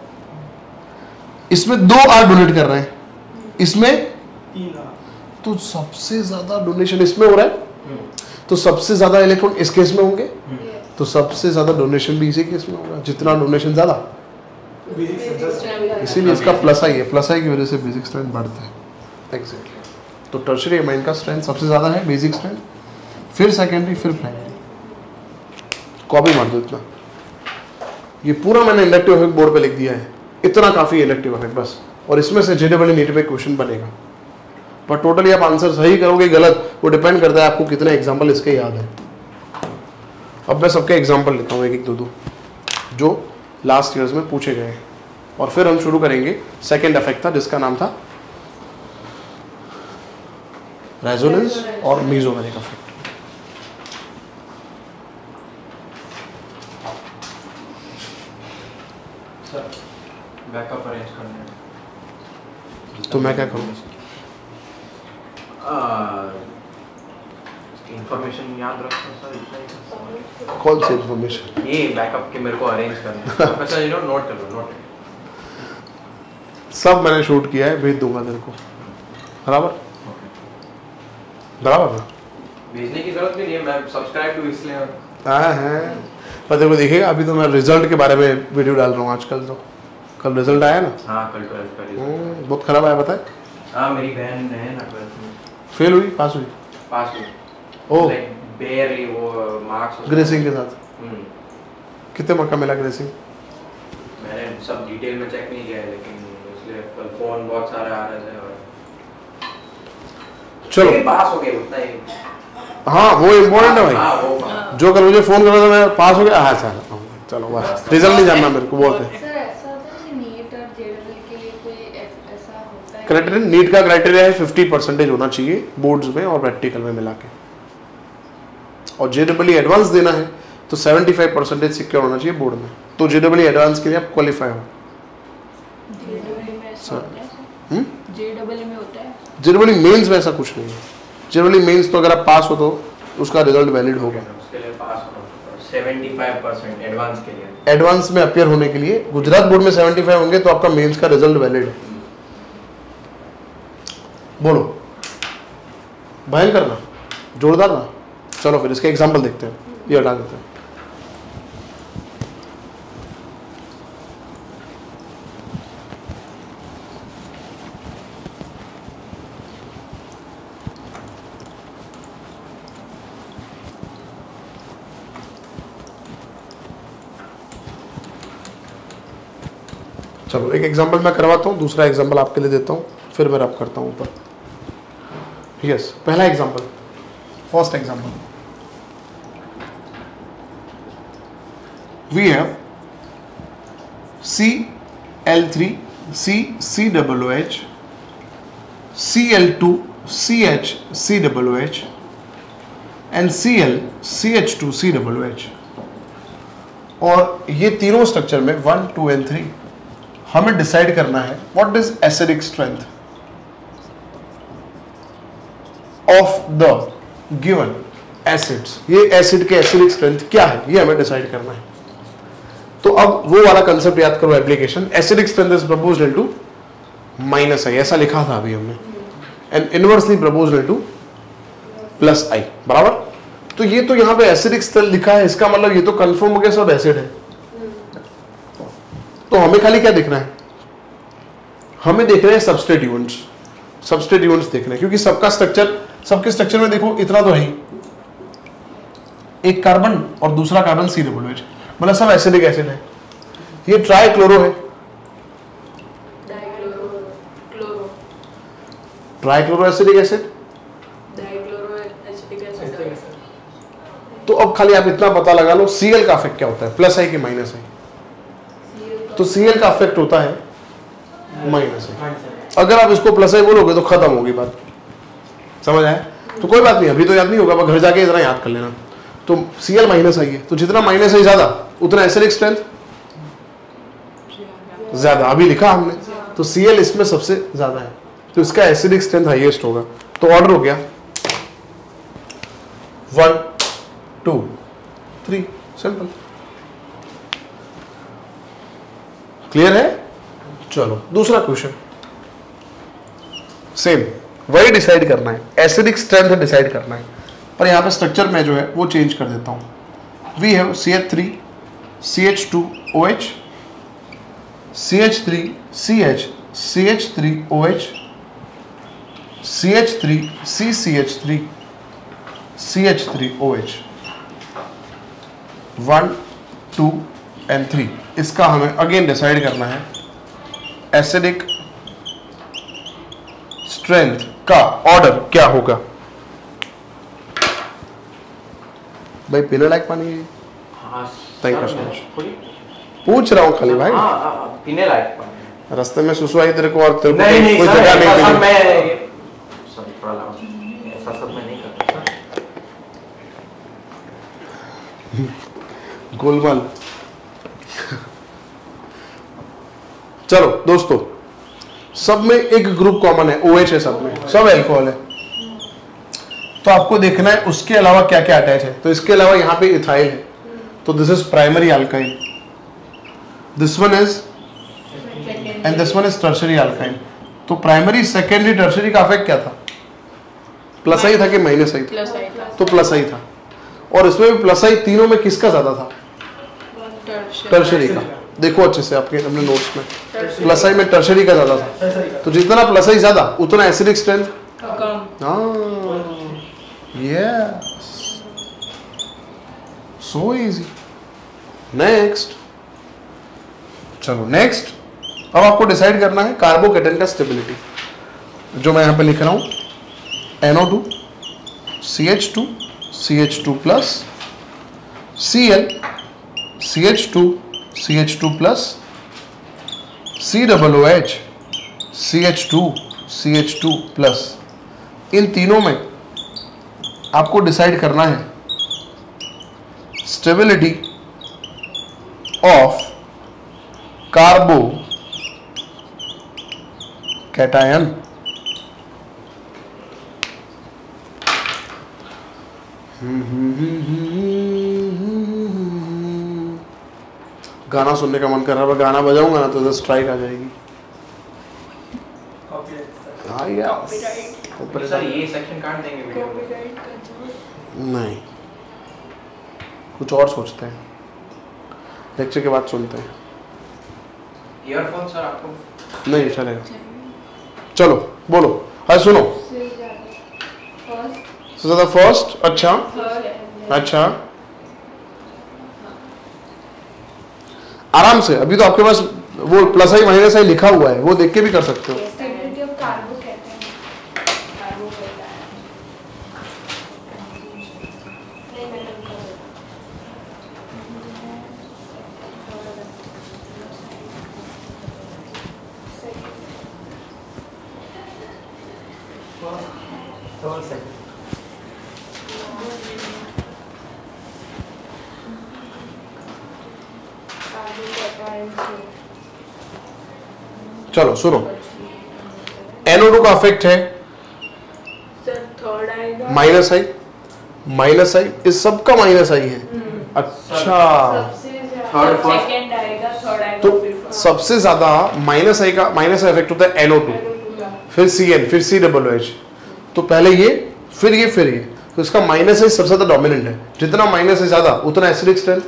इसमें 2 R डोनेट कर रहे हैं, इसमें 3 R, तो सबसे ज्यादा डोनेशन इसमें हो रहा है, तो सबसे ज्यादा इलेक्ट्रॉन इस केस में होंगे, तो सबसे ज्यादा डोनेशन भी इसी केस में होगा, जितना डोनेशन ज्यादा, इसीलिए इसका प्लस आई है, प्लस आई की वजह से बेसिक स्ट्रेंथ बढ़ता है। एग्जैक्टली। तो टर्शियरी अमाइन का स्ट्रेंथ सबसे ज्यादा है, बेसिक स्ट्रेंथ, फिर सेकेंडरी, फिर प्राइमरी। कॉपी मार दो इतना, ये पूरा मैंने इंडक्टिव इफेक्ट बोर्ड पे लिख दिया है, इतना काफी इलेक्टिव इफेक्ट बस, और इसमें से जेडबल नीट पे क्वेश्चन बनेगा, पर टोटली आप आंसर सही करोगे गलत वो डिपेंड करता है आपको कितने एग्जाम्पल इसके याद है। अब मैं सबके एग्जाम्पल लेता हूँ, एक एक दो जो लास्ट ईयर्स में पूछे गए, और फिर हम शुरू करेंगे। सेकेंड इफेक्ट था जिसका नाम था रेजोनेंस और मीजोमेरिक इफेक्ट। बैकअप अरेंज करना, तो मैं क्या करूँ? इंफॉर्मेशन याद रखो सर, इतना ही। कौन सी इन्फॉर्मेशन? ये बैकअप के मेरे को अरेंज करना है, अच्छा यू नो नोट कर लो, नोट सब मैंने शूट किया है, भेज दूंगा तेरे को, बराबर बराबर ना? भेजने की जरूरत भी नहीं है, मैं सब्सक्राइब टू इसलिए। हाँ है, पर तेरे को दिखेगा, अभी तो मैं रिजल्ट के बारे में वीडियो डाल रहा हूँ आजकल, तो कल रिजल्ट आया ना? हाँ कल 12th का रिजल्ट बहुत खराब आया, पता है? हाँ मेरी बहन है ना 12th में, फेल हुई, पास हुई? पास हुई, ओह लाइक बेयरली, वो मार्क्स ग्रेसिंग के साथ। कितने मार्क का मिला ग्रेसिंग? मैंने सब डिटेल में चेक नहीं किया है, लेकिन इसलिए कल फोन बहुत सारे आ रहे थे और चलो पास हो गए उतना ही। हाँ वो इम्पोर्टेंट है भाई। हाँ वो जो कल मुझे फोन कर रहा था मैं पास हो गया, हाँ चलो बस, रिजल्ट नहीं जानना मेरे को, बोलते हैं। सर ऐसा होता है कि नीट और जेडबल के लिए कोई ऐसा होता है? क्राइटेरिया, नीट का क्राइटेरिया है 50% होना चाहिए बोर्ड्स में और प्रैक्टिकल में मिला के, और जेडबल एडवांस देना है तो 75% सिक्योर होना चाहिए बोर्ड में, तो जेडबल एडवांस के लिए आप क्वालिफाई हो। जेडबल में होता है, जेडबल मेंस में ऐसा कुछ नहीं है, जेडबल मेंस तो अगर आप पास हो तो उसका रिजल्ट वैलिड होगा। उसके लिए पास होना 75% एडवांस के लिए। एडवांस में अपियर होने के लिए गुजरात बोर्ड में 75 होंगे तो आपका मेंस का रिजल्ट वैलिड है। बोलो, भयंकर ना, जोरदार ना। चलो फिर इसके एग्जांपल देखते हैं, ये हटा देते हैं। चलो एक एग्जांपल मैं करवाता हूँ, दूसरा एग्जांपल आपके लिए देता हूँ, फिर मैं रब करता हूँ ऊपर। यस, पहला example, first example, we have Cl3 CCOOH Cl2 CH and Cl CH2 COOH। और ये तीनों स्ट्रक्चर में 1, 2 एंड 3 हमें डिसाइड करना है what is acidic strength of the given acids. ये एसिड के एसिडिक स्ट्रेंथ क्या है, ये हमें डिसाइड करना है। तो अब वो वाला कंसेप्ट याद करो, application acidic strength is proportional to -i, ऐसा लिखा था अभी हमने, and inversely proportional to +i, बराबर। तो ये तो यहाँ पे एसिडिक स्ट्रेंथ लिखा है, इसका मतलब ये तो कंफर्म हो गया सब एसिड है। तो हमें खाली क्या देखना है, हमें देखना है सब्स्टिट्यूएंट्स, सब्स्टिट्यूएंट्स देखना है, क्योंकि सबका स्ट्रक्चर, सबके स्ट्रक्चर में देखो इतना तो है ही, एक कार्बन और दूसरा कार्बन COOH, मतलब सब एसिडिक एसिड है। ये ट्राई क्लोरो है, ट्राई क्लोरो एसिडिक एसिड। तो अब खाली आप इतना पता लगा लो Cl का इफेक्ट क्या होता है, +i कि -i। तो Cl का इफेक्ट होता है -i। अगर आप इसको +i बोलोगे तो खत्म होगी बात, समझ आया? तो कोई बात नहीं, अभी तो याद नहीं होगा, घर जाके इतना याद कर लेना। तो Cl -i है, तो जितना -i ज्यादा उतना एसिडिक स्ट्रेंथ ज्यादा, अभी लिखा हमने। तो Cl इसमें सबसे ज्यादा है, तो इसका एसिडिक स्ट्रेंथ हाईएस्ट होगा। तो ऑर्डर हो गया 1, 2, 3, सिंपल। क्लियर है? चलो दूसरा क्वेश्चन, सेम वही डिसाइड करना है, एसिडिक स्ट्रेंथ डिसाइड करना है, पर यहां पे स्ट्रक्चर में जो है वो चेंज कर देता हूं। We have CH3 CH2OH CH3 CH CH3OH CH3 CCH3 CH3OH 1, 2 and 3। इसका हमें अगेन डिसाइड करना है एसिडिक स्ट्रेंथ का ऑर्डर क्या होगा। भाई पीने लायक पानी है? Thank you so much. पूछ रहा हूँ खाली भाई, पीने लायक पानी। रास्ते में सुसु आई तेरे को और तेरे को नहीं, कोई जगह नहीं मिली। ऐसा सब मैं नहीं करता। गोलमाल। चलो दोस्तों, सब में एक ग्रुप कॉमन है, OH है, सब में सब अल्कोहल है। तो आपको देखना है उसके अलावा क्या क्या अटैच है। तो इसके अलावा यहाँ पे इथाइल है, तो this is primary alkyne, this one is and this one is tertiary alkyne. तो प्राइमरी, सेकेंडरी, टर्शरी का इफेक्ट क्या था, +i था कि -i था? तो +i था। और इसमें भी +i तीनों में किसका ज्यादा था? टर्शरी का। देखो अच्छे से आपके अपने नोट्स में, +i में टर्शरी का ज्यादा था। तो जितना +i ज्यादा उतना एसिडिक स्ट्रेंथ कम। Yes, so easy. नेक्स्ट, चलो नेक्स्ट, अब आपको डिसाइड करना है कार्बोकेटन का स्टेबिलिटी, जो मैं यहां पे लिख रहा हूं NO2 CH2 CH2 plus Cl CH2 CH2 plus COOH CH2 CH2 plus. इन तीनों में आपको डिसाइड करना है स्टेबिलिटी ऑफ कार्बो कैटायन। गाना सुनने का मन कर रहा है, गाना बजाऊंगा ना तो स्ट्राइक आ जाएगी। हाँ यार सर ये सेक्शन काट देंगे वीडियो में। कॉपीराइट का जो नहीं, कुछ और सोचते हैं, लेक्चर के बाद सुनते हैं। ईयरफोन सर आपको नहीं चलेगा, चलो बोलो। हाँ सुनो, फर्स्ट सबसे ज्यादा फर्स्ट, अच्छा थर्ड अच्छा, आराम से। अभी तो आपके पास वो प्लस आई माइनस आई लिखा हुआ है, वो देख के भी कर सकते हो। स्टेबिलिटी ऑफ कार्बो कहते हैं। कार्बो कहता है। नहीं मैंने उनको थर्ड सेक्शन कार्बो कहता है इसको। चलो सुनो, NO2 का अफेक्ट है सर थर्ड आएगा माइनस आई, माइनस आई, इस सब का माइनस आई है। अच्छा, सबसे ज्यादा थर्ड फर्स्ट सेकंड आएगा, थर्ड आएगा, तो फिर first। सबसे ज्यादा माइनस आई का, माइनस आई इफेक्ट होता है NO2, फिर CN, फिर COOH। तो पहले ये, फिर ये, फिर ये, तो इसका माइनस आई सबसे ज्यादा डोमिनेंट है। जितना माइनस है ज्यादा उतना एसिडिक स्ट्रेंथ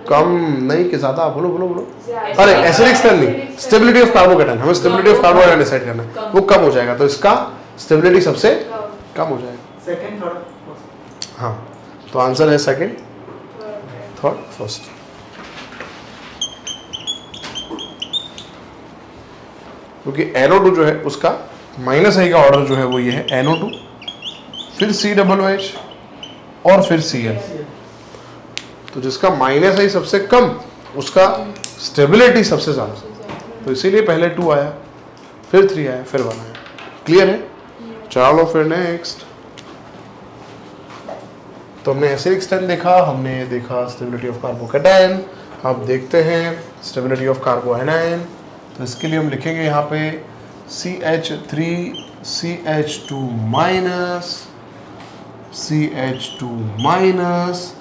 कम, नहीं कि ज्यादा। बोलो बोलो बोलो। ज्यादा। अरे एसिडिक स्ट्रेंथ नहीं, स्टेबिलिटी ऑफ कार्बोकेटायन, हमें स्टेबिलिटी ऑफ कार्बोकेटायन डिसाइड करना है, वो कम हो जाएगा, तो इसका स्टेबिलिटी सबसे कम हो जाएगा। सेकंड थर्ड हाँ, तो आंसर है सेकंड थर्ड फर्स्ट। क्योंकि NO2 जो है उसका माइनस आई का ऑर्डर जो है वो ये है, NO2 फिर COOH और फिर Cl। तो जिसका माइनस आई सबसे कम उसका स्टेबिलिटी सबसे ज्यादा, तो इसीलिए पहले 2 आया, फिर 3 आया, फिर 1 आया। क्लियर है? चलो फिर नेक्स्ट। तो हमने एसिडिक स्ट्रेंथ देखा, हमने देखा स्टेबिलिटी ऑफ कार्बोकेटायन, अब देखते हैं स्टेबिलिटी ऑफ कार्बोएनायन। तो इसके लिए हम लिखेंगे यहाँ पे CH3 CH2 minus CH2 minus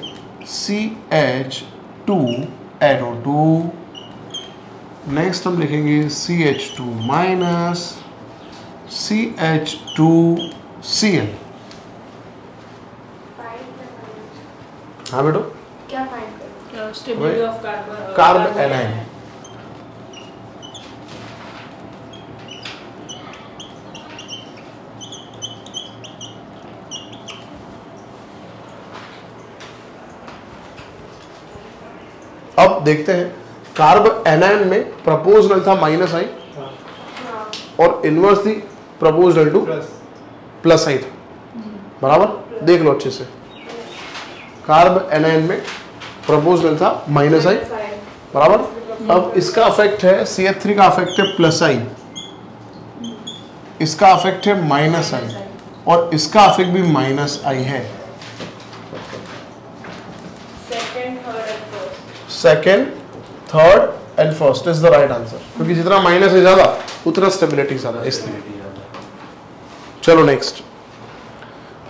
CH2 NO2। Next हम लिखेंगे CH2 माइनस CH2 Cl। हाँ बेटो, क्या फाइंड करें? Stability of carbon carb anion. अब देखते हैं, कार्ब एनायन में प्रपोजनल था माइनस आई हाँ और इनवर्सली प्रपोजनल टू प्लस आई था, बराबर। देख लो अच्छे से, कार्ब एनायन में प्रपोजनल था माइनस आई, बराबर। अब इसका अफेक्ट है, CH3 का अफेक्ट है प्लस आई, इसका अफेक्ट है माइनस आई, और इसका अफेक्ट भी माइनस आई है। Second third and first is the right answer, क्योंकि जितना माइनस है ज्यादा उतना स्टेबिलिटी ज्यादा, इसलिए। चलो नेक्स्ट।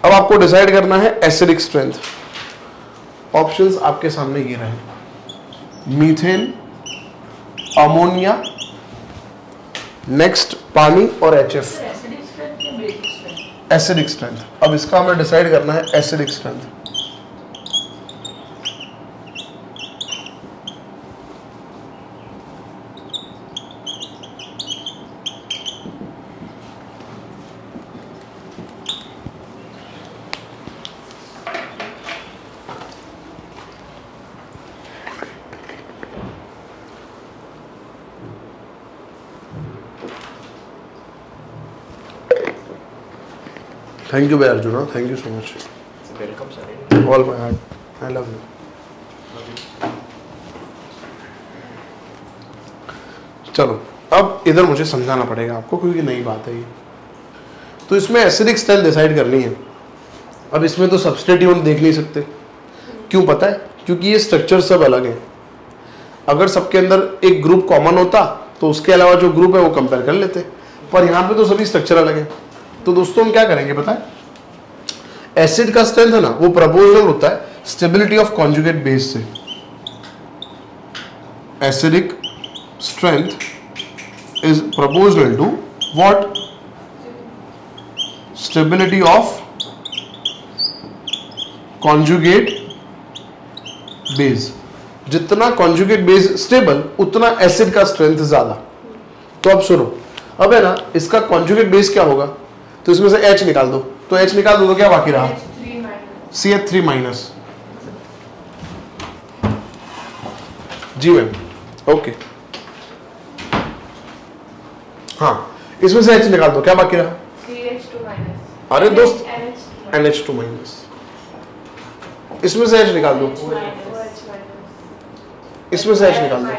अब आपको डिसाइड करना है एसिडिक स्ट्रेंथ। ऑप्शंस आपके सामने ये रहे, मीथेन, अमोनिया, नेक्स्ट पानी और HF। एसिडिक स्ट्रेंथ या बेसिक स्ट्रेंथ? Acidic strength. अब इसका हमें डिसाइड करना है एसिडिक स्ट्रेंथ। थैंक यू भाई Arjun, thank you so much, welcome sir. All my heart, I love you. चलो अब इधर मुझे समझाना पड़ेगा आपको, क्योंकि नई बात है ये। तो इसमें एसिडिक स्ट्रेंथ डिसाइड करनी है। अब इसमें तो सब्स्टिट्यूट देख नहीं सकते, क्यों पता है? क्योंकि ये स्ट्रक्चर सब अलग है। अगर सबके अंदर एक ग्रुप कॉमन होता तो उसके अलावा जो ग्रुप है वो कंपेयर कर लेते, पर यहाँ पे तो सभी स्ट्रक्चर अलग है। तो दोस्तों हम क्या करेंगे पता है, एसिड का स्ट्रेंथ है ना वो प्रोपोर्शनल होता है स्टेबिलिटी ऑफ कॉन्जुगेट बेस से। Acidic strength is proportional to what? Stability of conjugate base. जितना कॉन्जुगेट बेस स्टेबल उतना एसिड का स्ट्रेंथ ज्यादा। तो अब सुनो, अब है ना इसका कॉन्जुगेट बेस क्या होगा? तो इसमें से H निकाल दो, तो H निकाल दो तो क्या बाकी रहा? CH3 minus. जी मैम, ओके। हाँ, इसमें से H निकाल दो, क्या बाकी रहा? CH2 minus. अरे दोस्त, NH2 माइनस। इसमें से H निकाल दो, इसमें से H निकाल दो।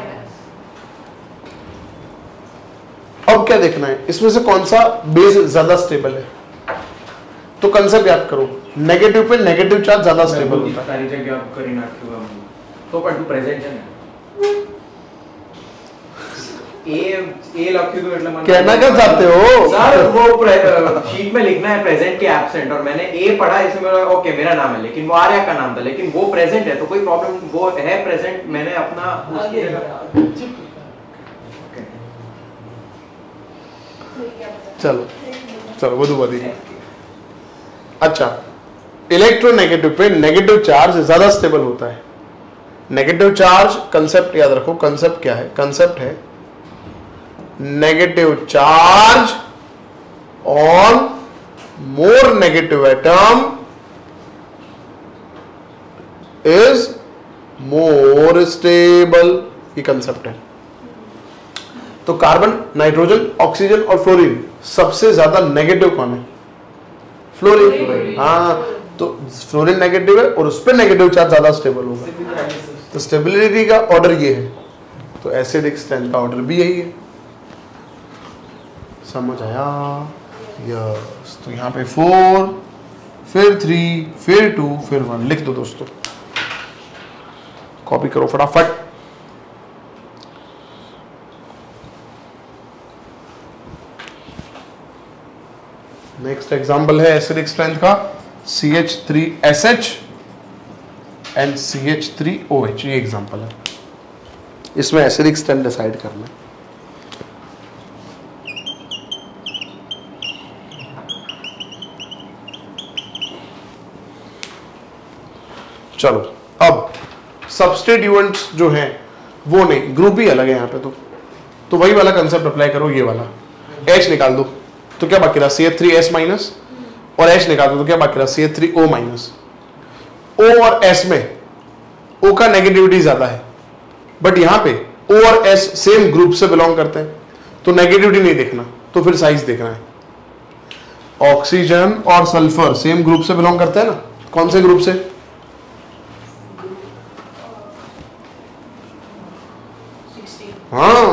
अब क्या देखना है, इसमें से कौन सा बेस ज्यादा स्टेबल है? तो कंसेप्ट याद करो, नेगेटिव पे नेगेटिव चार्ज ज्यादा स्टेबल होता है। सारी जगह आप करी ना क्यों तो पर प्रेजेंट है ए लख्यू तो मतलब कहना क्या चाहते हो सर? वो शीट में लिखना है प्रेजेंट के एब्सेंट, और मैंने ए पढ़ा इसमें मेरा ओके मेरा नाम है, लेकिन वो आर्या का नाम था, लेकिन वो प्रेजेंट है तो कोई प्रॉब्लम, वो है प्रेजेंट, मैंने अपना उसकी जगह। चलो चलो वो दुआ दी। अच्छा, इलेक्ट्रोनेगेटिव पे नेगेटिव चार्ज ज्यादा स्टेबल होता है। नेगेटिव चार्ज कंसेप्ट याद रखो, कंसेप्ट क्या है? कंसेप्ट है negative charge on more negative atom is more stable. ये कंसेप्ट है। तो कार्बन, नाइट्रोजन, ऑक्सीजन और फ्लोरीन सबसे ज्यादा नेगेटिव कौन है? फ्लोरीन। हाँ, तो फ्लोरीन नेगेटिव है और उस पर नेगेटिव चार्ज ज्यादा स्टेबल होगा। तो स्टेबिलिटी का ऑर्डर ये है, तो एसिडिक स्ट्रेंथ का ऑर्डर भी यही है। समझ आया? यस। तो यहाँ पे 4, फिर 3, फिर 2, फिर 1 लिख दो दोस्तों, कॉपी करो फटाफट। नेक्स्ट एग्जांपल है एसिडिक स्ट्रेंथ का CH3SH एंड CH3OH। ये एग्जांपल है, इसमें एसिडिक स्ट्रेंथ डिसाइड करना है। चलो, अब सब्स्टिट्यूएंट्स जो हैं वो नहीं, ग्रुप ही अलग है यहाँ पे। तो वही वाला कंसेप्ट अप्लाई करो, ये वाला। H निकाल दो तो क्या बाकी रहा? CH3S माइनस, और H निकाल दो तो क्या बाकी रहा? CH3O minus. O और S में O का नेगेटिविटी ज्यादा है, बट यहां पे O और S सेम ग्रुप से बिलोंग करते हैं, तो नेगेटिविटी नहीं देखना, तो फिर साइज देखना है। ऑक्सीजन और सल्फर सेम ग्रुप से बिलोंग करते हैं ना, कौन से ग्रुप से? हाँ,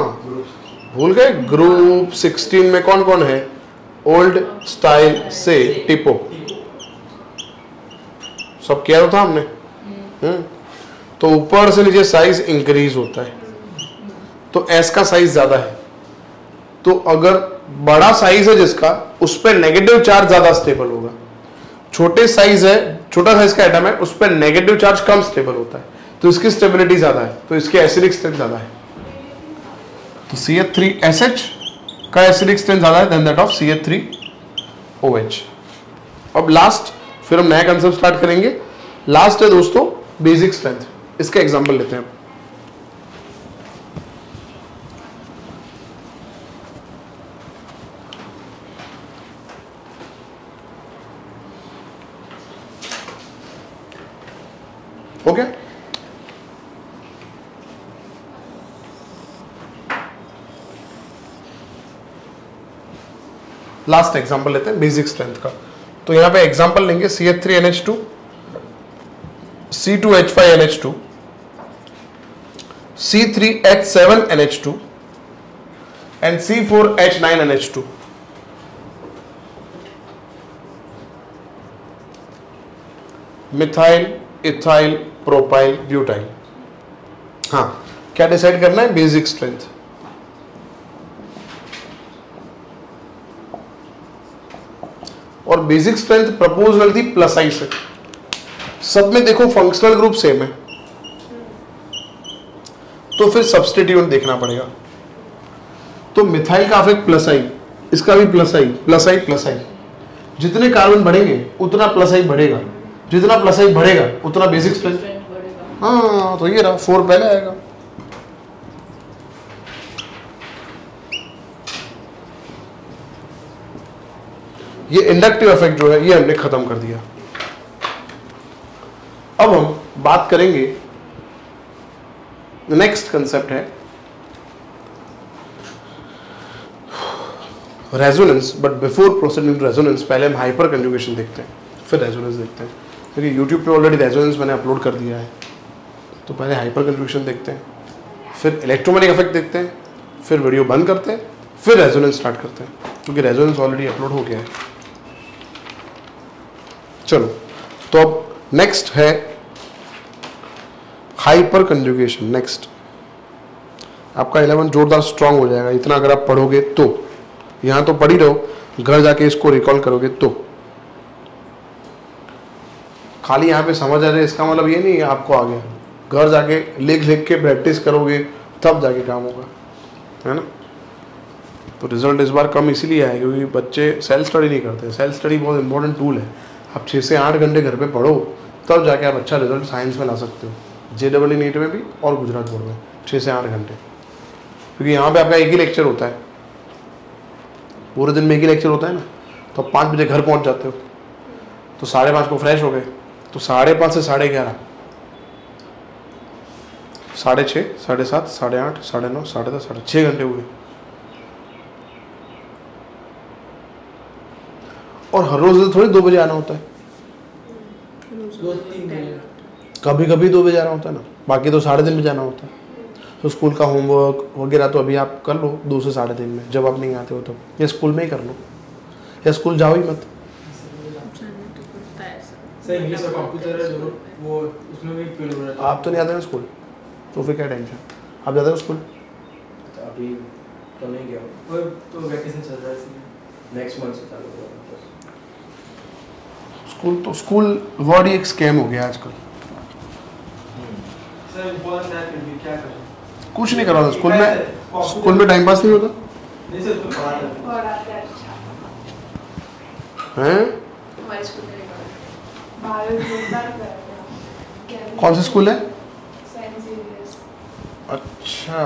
भूल गए? ग्रुप 16 में कौन कौन है? ओल्ड स्टाइल से टिपो, सब किया था हमने। तो ऊपर से नीचे साइज इंक्रीज होता है, तो एस का साइज ज्यादा है। तो अगर बड़ा साइज है जिसका, उस पर नेगेटिव चार्ज ज्यादा स्टेबल होगा। छोटे साइज है, छोटा साइज का एटम है, उस पर नेगेटिव चार्ज कम स्टेबल होता है, तो इसकी स्टेबिलिटी ज्यादा है, तो इसकी एसिडिक स्ट्रेंथ ज्यादा है। तो CH3SH का एसिडिक स्ट्रेंथ ज्यादा है देन दैट ऑफ CH3OH। अब लास्ट, फिर हम नया कंसेप्ट स्टार्ट करेंगे। लास्ट है दोस्तों बेसिक स्ट्रेंथ। इसका एग्जांपल लेते हैं। ओके, लास्ट एग्जांपल लेते हैं बेसिक स्ट्रेंथ का। तो यहां पे एग्जांपल लेंगे CH3NH2, C2H5NH2, C3H7NH2 and C4H9NH2। Methyl, ethyl, propyl, butyl. हाँ, क्या डिसाइड करना है? Basic strength. और बेसिक स्ट्रेंथ प्रोपोर्शनल थी प्लस आई से। सब में देखो फंक्शनल ग्रुप सेम है, तो फिर सब्स्टिट्यूट देखना पड़ेगा। तो मिथाइल का अफेक्ट प्लस आई, इसका भी प्लस आई प्लस आई प्लस आई। जितने कार्बन बढ़ेंगे उतना प्लस आई बढ़ेगा, जितना प्लस आई बढ़ेगा उतना बेसिक स्ट्रेंथ। हाँ तो ये रहा 4 पहले आएगा। ये इंडक्टिव इफेक्ट जो है ये हमने खत्म कर दिया। अब हम बात करेंगे, नेक्स्ट कंसेप्ट है resonance. But before proceeding to resonance पहले हम हाइपर कंजुगेशन देखते हैं, फिर रेजोनेंस देखते हैं, क्योंकि यूट्यूब पे ऑलरेडी रेजोनेंस मैंने अपलोड कर दिया है। तो पहले हाइपर कंजुगेशन देखते हैं, फिर इलेक्ट्रोमैग्नेटिक इफेक्ट देखते हैं, फिर वीडियो बंद करते हैं, फिर रेजोनेंस स्टार्ट करते हैं, क्योंकि रेजोनेंस ऑलरेडी अपलोड हो गया है। चलो तो अब नेक्स्ट है हाइपर कंजुगेशन। नेक्स्ट आपका 11 जोरदार स्ट्रांग हो जाएगा, इतना अगर आप पढ़ोगे तो। यहां तो पढ़ ही रहो, घर जाके इसको रिकॉल करोगे तो। खाली यहां पे समझ आ जाए इसका मतलब ये नहीं है आपको आ गया, घर जाके लिख लिख के प्रैक्टिस करोगे तब जाके काम होगा, है ना। तो रिजल्ट इस बार कम इसीलिए आया क्योंकि बच्चे सेल्फ स्टडी नहीं करते। सेल्फ स्टडी बहुत इंपॉर्टेंट टूल है। आप 6 से 8 घंटे घर पे पढ़ो तब जाके आप अच्छा रिजल्ट साइंस में ला सकते हो, JEE नीट में भी और गुजरात बोर्ड में 6 से 8 घंटे। क्योंकि यहाँ पे आपका एक ही लेक्चर होता है, पूरे दिन में एक ही लेक्चर होता है ना। तो 5 बजे घर पहुँच जाते हो तो 5:30 को फ्रेश हो गए, तो 5:30 से 11:30, 6:30, 7:30, 8:30, 9:30, 10:30, 6 घंटे हुए। और हर रोज थोड़ी 2 बजे आना होता है, 2-3 बजे कभी कभी 2 बजे आना होता है ना, बाकी तो 3:30 बजे आना होता है। तो स्कूल का होमवर्क वगैरह तो अभी आप कर लो 2 से 3:30 में, जब आप नहीं आते हो तो, या स्कूल में ही कर लो, या स्कूल जाओ ही मत। सर इंग्लिश और कंप्यूटर है जो वो उसमें भी फेल हो रहा है। आप तो नहीं आते ना स्कूल, तो फिर क्या टेंशन। आप जाते हो स्कूल? अभी तो नहीं गया, और तो वैकेशन चल रहा है इसलिए नेक्स्ट मंथ से चालू होगा। स्कूल तो स्कूल वर्ड ही एक स्कैम हो गया आजकल। सर इम्पोर्टेंट है फिर भी क्या करें। कुछ नहीं करा था स्कूल में टाइम पास नहीं होता नहीं सर उसको पढ़ाते हैं। और आते हैं अच्छा हैं। हमारे स्कूल में नहीं पढ़ा। भारत जोरदार कर रहा है। कौन सा स्कूल है? Saint Xavier's. अच्छा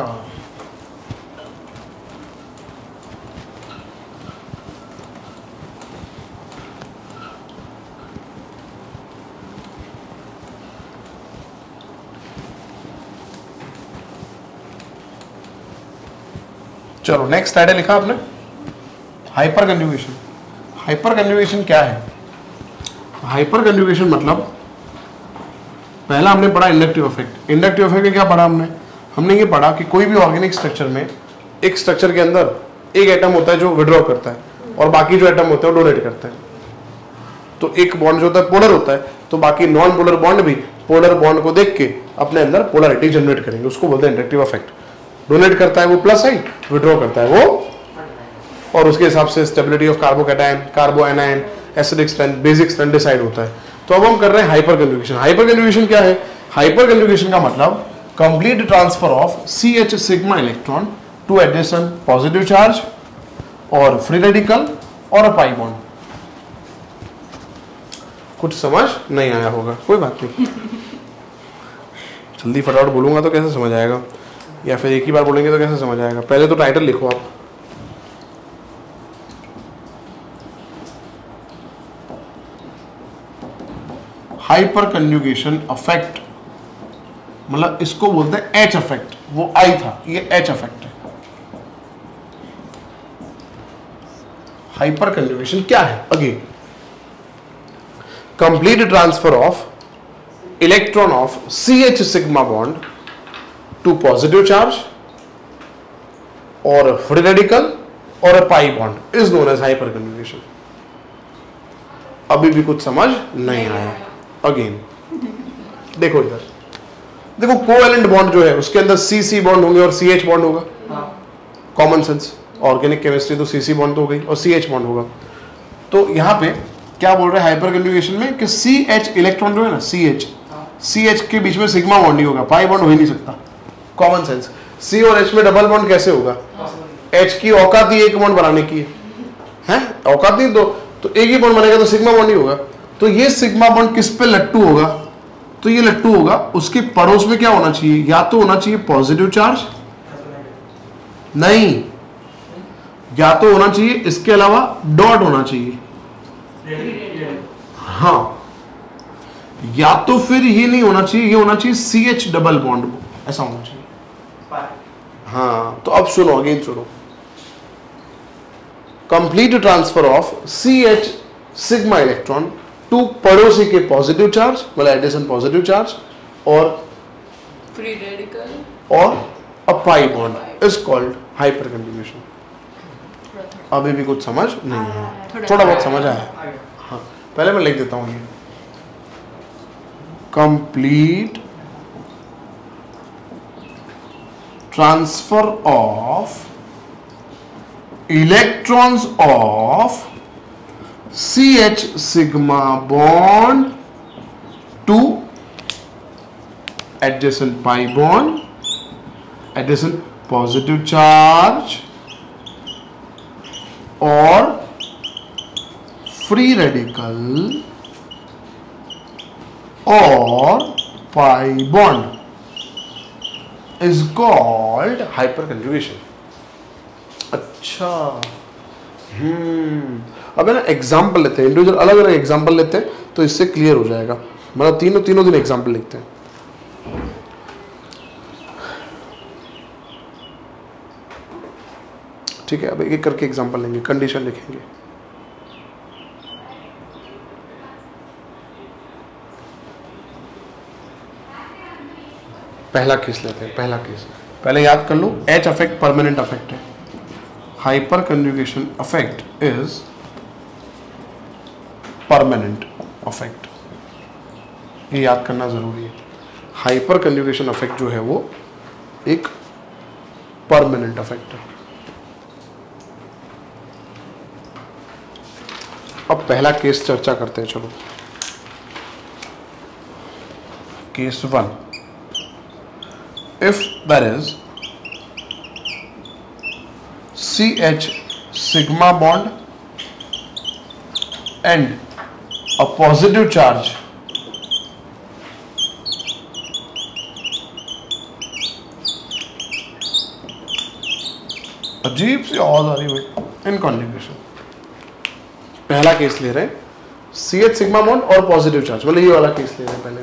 चलो नेक्स्ट आइडिया लिखा आपने, हाइपर कंजुगेशन। हाइपर कंजुगेशन क्या है? हाइपर कंजुगेशन मतलब पहला हमने पढ़ा इंडक्टिव इफेक्ट। इंडक्टिव इफेक्ट में क्या पढ़ा हमने ये पढ़ा कि कोई भी ऑर्गेनिक स्ट्रक्चर में एक स्ट्रक्चर के अंदर एक एटम होता है जो विड्रॉ करता है और बाकी जो एटम होते हैं वो डोनेट करते हैं। तो एक बॉन्ड जो होता है पोलर होता है, तो बाकी नॉन पोलर बॉन्ड भी पोलर बॉन्ड को देख के अपने अंदर पोलरिटी जनरेट करेंगे, उसको बोलते हैं इंडक्टिव इफेक्ट। डोनेट करता है वो प्लस आई, विड्रॉ करता है वो, और उसके हिसाब से stability of carbocation, कार्बो anion, acidic strength, basic strength decide होता है। तो अब हम कर रहे हैं हाइपर कंजुगेशन। हाइपर कंजुगेशन क्या है? हाइपर कंजुगेशन का मतलब complete transfer of CH sigma electron two adjacent positive charge और फ्री रेडिकल और अ पाई बॉन्ड। कुछ समझ नहीं आया होगा, कोई बात नहीं, जल्दी फटाफट बोलूंगा तो कैसे समझ आएगा, या फिर एक ही बार बोलेंगे तो कैसे समझ आएगा। पहले तो टाइटल लिखो आप। हाइपर कंजुगेशन इफेक्ट मतलब इसको बोलते हैं H इफेक्ट। वो I था, ये H इफेक्ट है। हाइपर कंजुगेशन क्या है? Again complete transfer of electron of CH sigma bond to positive charge और फ्री रेडिकल और a pi bond is known as hyperconjugation. अभी भी कुछ समझ नहीं आया? अगेन देखो इधर, देखो कोवेलेंट बॉन्ड जो है उसके अंदर CC बॉन्ड होंगे और CH बॉन्ड होगा। कॉमन सेंस, ऑर्गेनिक केमिस्ट्री तो CC बॉन्ड तो हो गई और CH बॉन्ड होगा। तो यहां पे क्या बोल रहे हैं हाइपर कंजुगेशन में कि CH इलेक्ट्रॉन जो है ना CH के बीच में सिग्मा बॉन्ड नहीं होगा, पाई बॉन्ड हो ही नहीं सकता। Common sense. C और H में डबल बॉन्ड कैसे होगा? H की औकात ही एक बॉन्ड बनाने की है, औकात नहीं तो एक ही बॉन्ड बनेगा तो सिग्मा बॉन्ड ही होगा। तो ये सिग्मा बॉन्ड किस पे लट्टू होगा? तो ये लट्टू होगा उसके पड़ोस में क्या होना चाहिए? या तो होना चाहिए पॉजिटिव चार्ज, नहीं, या तो होना चाहिए इसके अलावा डॉट होना चाहिए, हाँ, या तो फिर ये नहीं होना चाहिए, ये होना चाहिए CH डबल बॉन्ड, ऐसा होना चाहिए। हाँ, तो अब सुनो, अगेन सुनो। Complete transfer of CH sigma electron to पड़ोसी के पॉजिटिव चार्ज, मतलब एडिशन पॉजिटिव चार्ज, और फ्री रेडिकल और a pi bond is called hyperconjugation. अभी भी कुछ समझ नहीं है, थोड़ा बहुत समझ आया। हाँ, पहले मैं लिख देता हूँ ये complete transfer of electrons of CH sigma bond to adjacent pi bond, adjacent positive charge or free radical or pi bond is called hyperconjugation. अच्छा, अब है ना एग्जाम्पल लेते हैं, इंडिविजुअल अलग अलग एग्जाम्पल लेते हैं तो इससे क्लियर हो जाएगा। मतलब तीनों दिन एग्जाम्पल लिखते हैं। ठीक है, अब एक एक करके एग्जाम्पल लेंगे, कंडीशन लिखेंगे। पहला केस लेते हैं, पहला केस पहले याद कर लो। H अफेक्ट परमानेंट अफेक्ट है, hyper conjugation affect is permanent affect, ये याद करना जरूरी है। हाइपर कंजुगेशन अफेक्ट जो है वो एक परमानेंट अफेक्ट है। अब पहला केस चर्चा करते हैं, चलो। Case 1, if there is CH sigma bond and a positive charge अजीब सी आवाज आ रही है इन कॉन्जुगेशन। पहला केस ले रहे हैं CH सिग्मा बॉन्ड और पॉजिटिव चार्ज, मतलब ये वाला केस ले रहे हैं। पहले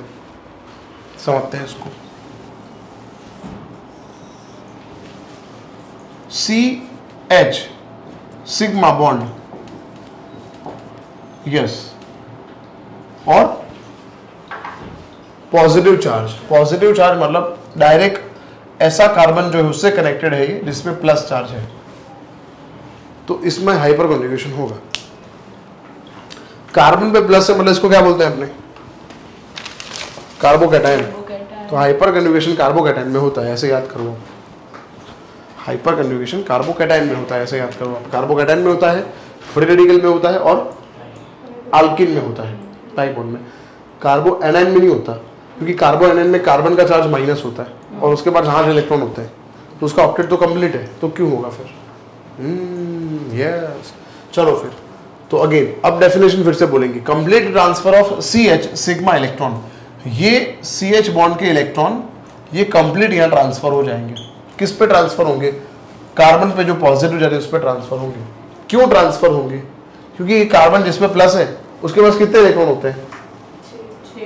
समझते हैं इसको। CH सिग्मा बॉन्ड, यस, और पॉजिटिव चार्ज। पॉजिटिव चार्ज मतलब डायरेक्ट ऐसा कार्बन जो है उससे कनेक्टेड है ये जिसमें प्लस चार्ज है, तो इसमें हाइपर कंजुगेशन होगा। कार्बन पे प्लस है मतलब इसको क्या बोलते हैं अपने? कार्बोकैटायन। तो हाइपर कंजुगेशन कार्बोकैटायन में होता है, ऐसे याद करो। हाइपर कंजुगेशन कार्बोकैटायन में होता है, ऐसे याद करो। कार्बोकैटायन में होता है, फ्री रेडिकल में होता है और अल्किन में होता है, पाई बॉन्ड में। कार्बो एनायन में नहीं होता, क्योंकि कार्बो एनायन में कार्बन का चार्ज माइनस होता है और उसके बाद 8 इलेक्ट्रॉन होते हैं, तो उसका ऑक्टेट तो कंप्लीट है, तो क्यों होगा फिर? यस, चलो फिर तो अगेन अब डेफिनेशन फिर से बोलेंगे। Complete transfer of CH sigma electron, ये CH बॉन्ड के इलेक्ट्रॉन ये कंप्लीट यहाँ ट्रांसफर हो जाएंगे। किस पे ट्रांसफर होंगे? कार्बन पे जो पॉजिटिव चार्ज है उस पर ट्रांसफर होंगे। क्यों ट्रांसफर होंगे? क्योंकि कार्बन जिसमें प्लस है उसके पास कितने इलेक्ट्रॉन होते हैं?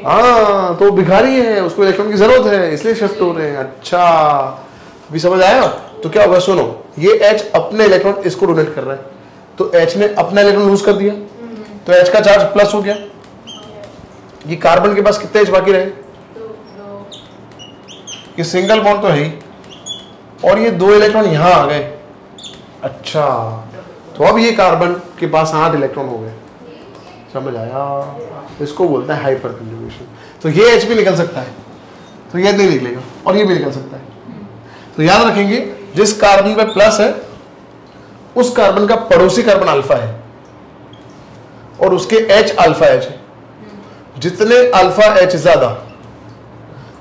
हाँ, तो भिखारी है, उसको इलेक्ट्रॉन की जरूरत है, इसलिए शिफ्ट हो रहे हैं। अच्छा, अभी समझ आया? तो क्या होगा, सुनो, ये H अपने इलेक्ट्रॉन इसको डोनेट कर रहा है, तो H ने अपना इलेक्ट्रॉन लूज कर दिया, तो H का चार्ज प्लस हो गया। ये कार्बन के पास कितने H बाकी रहे? ये सिंगल बॉन्ड तो है ही, और ये 2 इलेक्ट्रॉन यहां आ गए। अच्छा, तो अब ये कार्बन के पास 8 इलेक्ट्रॉन हो गए। समझ आया? इसको बोलते हैं हाइपर कंजुगेशन। तो ये H भी निकल सकता है, तो ये नहीं निकलेगा, और ये भी निकल सकता है। तो याद रखेंगे, जिस कार्बन पे प्लस है उस कार्बन का पड़ोसी कार्बन अल्फा है, और उसके H अल्फा H है, जितने अल्फा H ज्यादा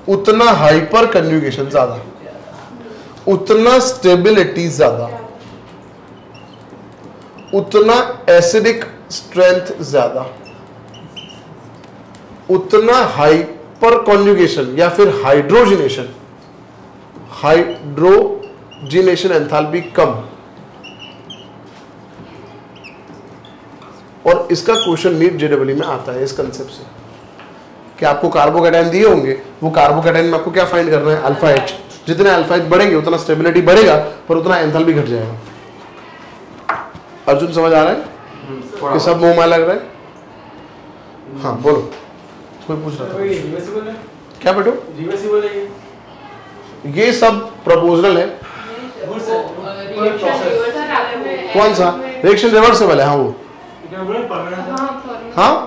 उतना हाइपर कंजुगेशन ज्यादा, उतना स्टेबिलिटी ज्यादा, उतना एसिडिक स्ट्रेंथ ज्यादा, उतना हाइपर कॉन्जुगेशन या फिर हाइड्रोजिनेशन एंथैल्पी कम। और इसका क्वेश्चन नीट जेडब्ल्यू में आता है इस कंसेप्ट से कि आपको कार्बोकैटायन दिए होंगे, वो कार्बोकैटायन में आपको क्या फाइंड करना है, अल्फा H। जितने अल्फा H बढ़ेंगे उतना स्टेबिलिटी बढ़ेगा पर उतना एंथैल्पी घट जाएगा। अर्जुन समझ आ रहा है कि सब मुंह में लग रहा है? हाँ बोलो, कोई पूछ रहा था। रिवर्सिबल है? क्या बेटो? रिवर्सिबल है ये सब प्रपोजल है। कौन सा रिएक्शन रिवर्सिबल है? हाँ वो, हाँ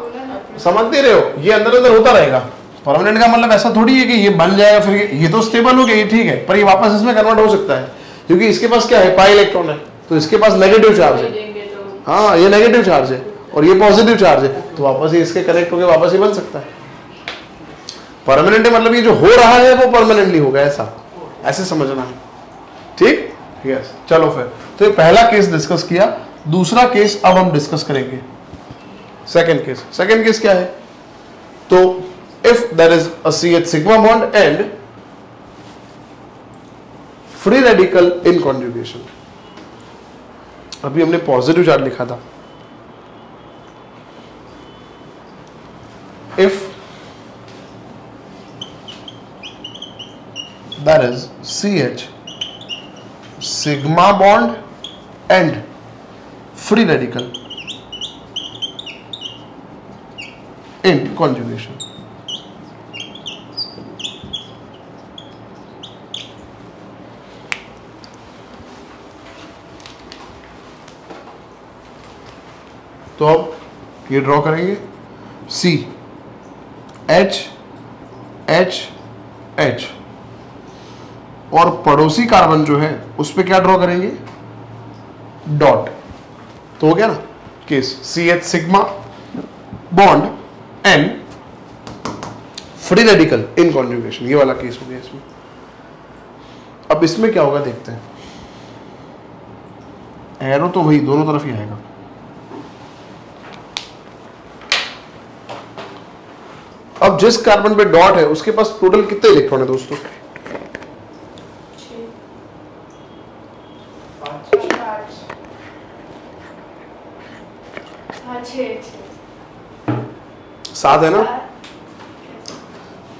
समझ नहीं रहे हो, ये अंदर अंदर होता रहेगा। परमानेंट का मतलब ऐसा थोड़ी है कि ये बन जाएगा फिर ये तो स्टेबल हो गया, ये ठीक है, पर ये वापस इसमें कन्वर्ट हो सकता है क्योंकि इसके पास क्या है, पाई इलेक्ट्रॉन है, तो इसके पास नेगेटिव चार्ज है। हाँ ये नेगेटिव चार्ज है और ये पॉजिटिव चार्ज है, तो वापस ये इसके कनेक्ट होकर वापस ही बन सकता है। परमानेंट मतलब ये जो हो रहा है वो परमानेंटली होगा, ऐसे समझना है। ठीक, यस। चलो फिर, तो ये पहला केस डिस्कस किया। दूसरा केस अब हम डिस्कस करेंगे, सेकंड केस। सेकंड केस क्या है? तो if there is a CH sigma bond and free radical in conjugation. अभी हमने पॉजिटिव चार्ज लिखा था। If there is CH sigma bond and free radical in conjugation. तो अब ये ड्रॉ करेंगे, C H H H और पड़ोसी कार्बन जो है उस पे क्या ड्रॉ करेंगे, डॉट। तो हो गया ना case, CH sigma bond and free radical in conjugation, ये वाला केस हो गया इसमें। अब इसमें क्या होगा देखते हैं। एरो तो वही दोनों तरफ ही आएगा। अब जिस कार्बन पे डॉट है उसके पास टोटल कितने इलेक्ट्रॉन है दोस्तों? सात है ना,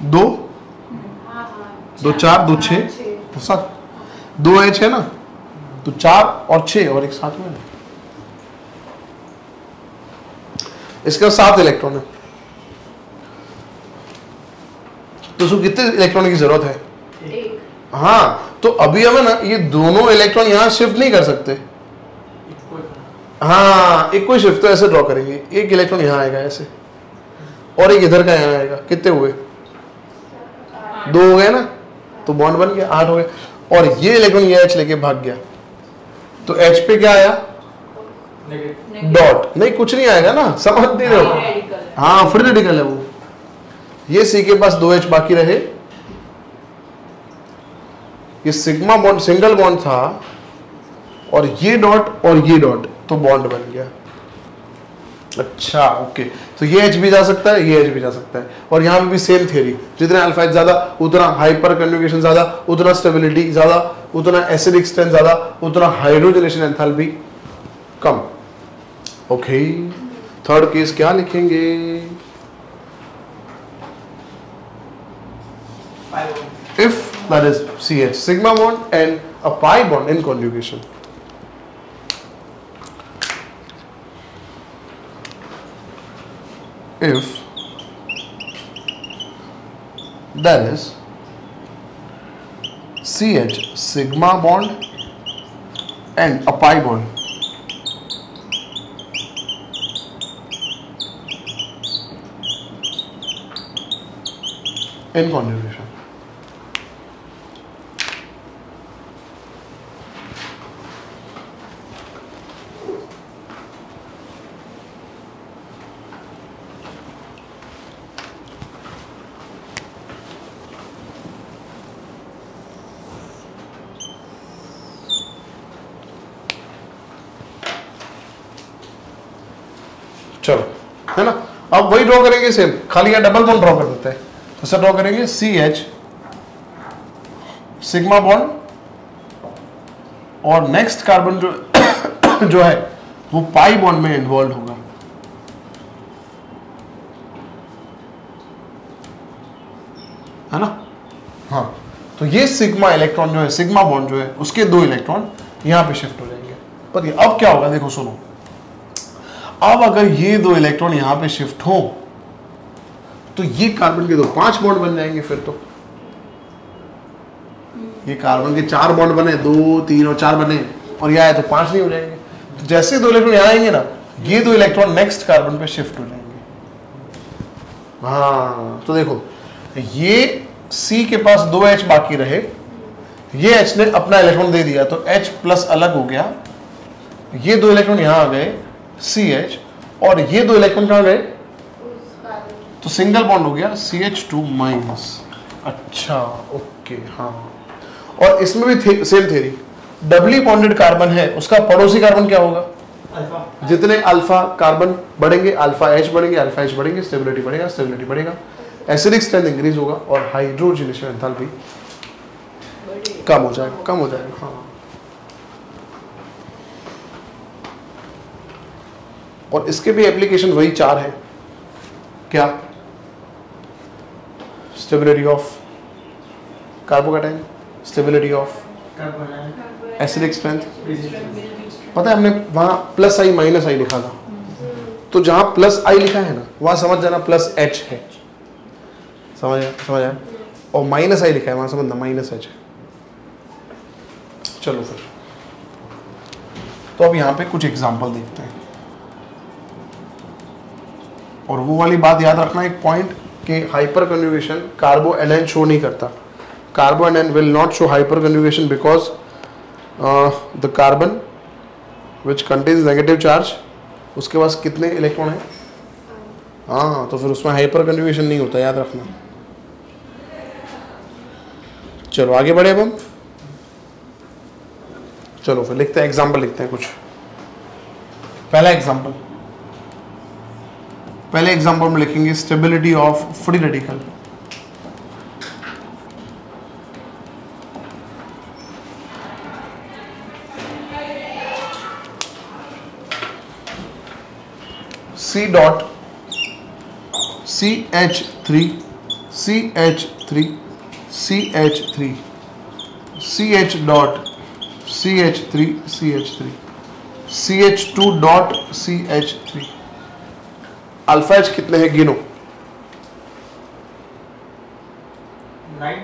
दो दो चार दो छः तो सात, दो H है ना, तो 4 और 6 और एक साथ में। इसका 7 इलेक्ट्रॉन है, तो उसको कितने इलेक्ट्रॉन की जरूरत है? एक। हाँ, तो अभी हमें ना ये दोनों इलेक्ट्रॉन यहां शिफ्ट नहीं कर सकते। हाँ, एक कोई शिफ्ट तो ऐसे ड्रॉ करेंगे, एक इलेक्ट्रॉन यहाँ आएगा ऐसे और एक इधर का यहाँ आएगा। कितने हुए? 2 हो गए ना, तो बॉन्ड बन गया, 8 हो गए। और ये इलेक्ट्रॉन ये H लेके भाग गया, तो H पे क्या आया? डॉट। नहीं कुछ नहीं आएगा ना, समझ नहीं रहे हो? हाँ फ्री रेडिकल है वो। ये C के पास 2H बाकी रहे, ये सिग्मा बॉन्ड सिंगल बॉन्ड था और ये डॉट और ये डॉट, तो बॉन्ड बन गया। अच्छा ओके, तो ये H भी जा सकता है, ये H भी जा सकता है। और यहाँ पे भी सेम थ्योरी, जितने अल्फा H ज्यादा उतना हाइपर कंजुगेशन ज्यादा, उतना स्टेबिलिटी ज्यादा, उतना एसिडिक स्ट्रेंथ ज्यादा, उतना हाइड्रोजनेशन एंथैल्पी कम। ओके, थर्ड केस क्या लिखेंगे? If that is CH sigma bond and a pi bond in conjugation. If there is CH sigma bond and a pi bond in conjugation. है ना। अब वही draw करेंगे same, खाली यहाँ double bond draw कर देते हैं। तो सर ड्रॉ करेंगे CH सिग्मा बॉन्ड, और नेक्स्ट कार्बन जो है वो पाई बॉन्ड में इन्वॉल्व होगा। है ना। हाँ, तो ये सिग्मा इलेक्ट्रॉन जो है, सिग्मा बॉन्ड जो है, उसके 2 इलेक्ट्रॉन यहां पे शिफ्ट हो जाएंगे। पर अब क्या होगा, देखो सुनो, अब अगर ये 2 इलेक्ट्रॉन यहां पे शिफ्ट हो तो ये कार्बन के 5 बॉन्ड बन जाएंगे। फिर तो ये कार्बन के 4 बॉन्ड बने, 2, 3 और 4 बने, और यह आए तो 5 नहीं हो जाएंगे। तो जैसे 2 इलेक्ट्रॉन यहां आएंगे ना, ये 2 इलेक्ट्रॉन नेक्स्ट कार्बन पे शिफ्ट हो जाएंगे। हाँ, तो देखो ये C के पास 2H बाकी रहे, ये H ने अपना इलेक्ट्रॉन दे दिया तो H प्लस अलग हो गया, ये 2 इलेक्ट्रॉन यहां आ गए CH, और ये 2 इलेक्ट्रॉन कहां गए, तो सिंगल बॉन्ड हो गया CH2 माइनस। अच्छा ओके, हाँ। और इसमें भी same theory, doubly bonded carbon है, उसका पड़ोसी कार्बन क्या होगा, जितने अल्फा कार्बन बढ़ेंगे अल्फा H बढ़ेंगे, अल्फा H बढ़ेंगे, स्टेबिलिटी बढ़ेगा, स्टेबिलिटी बढ़ेगा, एसिडिक स्ट्रेंथ इंक्रीज होगा, और हाइड्रोजनेशन एंथैल्पी कम हो जाएगा। हाँ, और इसके भी एप्लीकेशन वही 4 है। क्या, stability of carbocation, stability of acidic strength. पता है हमने वहां प्लस आई माइनस आई लिखा था, तो जहां प्लस आई लिखा है ना, वहां समझ जाना प्लस H है, समझ आया, और माइनस आई लिखा है वहां समझना माइनस H है। चलो फिर, तो अब यहां पे कुछ एग्जांपल देखते हैं, और वो वाली बात याद रखना एक पॉइंट कि hyperconjugation carbanion show नहीं करता। Carbanion will not show hyperconjugation because the carbon which contains negative charge, उसके पास कितने इलेक्ट्रॉन है, हाँ, तो फिर उसमें हाइपर कन्जुगेशन नहीं होता, याद रखना। चलो आगे बढ़े अब हम, चलो फिर लिखते हैं एग्जाम्पल, लिखते हैं कुछ। पहला एग्जाम्पल में लिखेंगे stability of free radical. C dot CH3 CH3 CH3 CH dot CH3 CH3 CH2 dot CH3। Alpha H कितने हैं गिनो, 9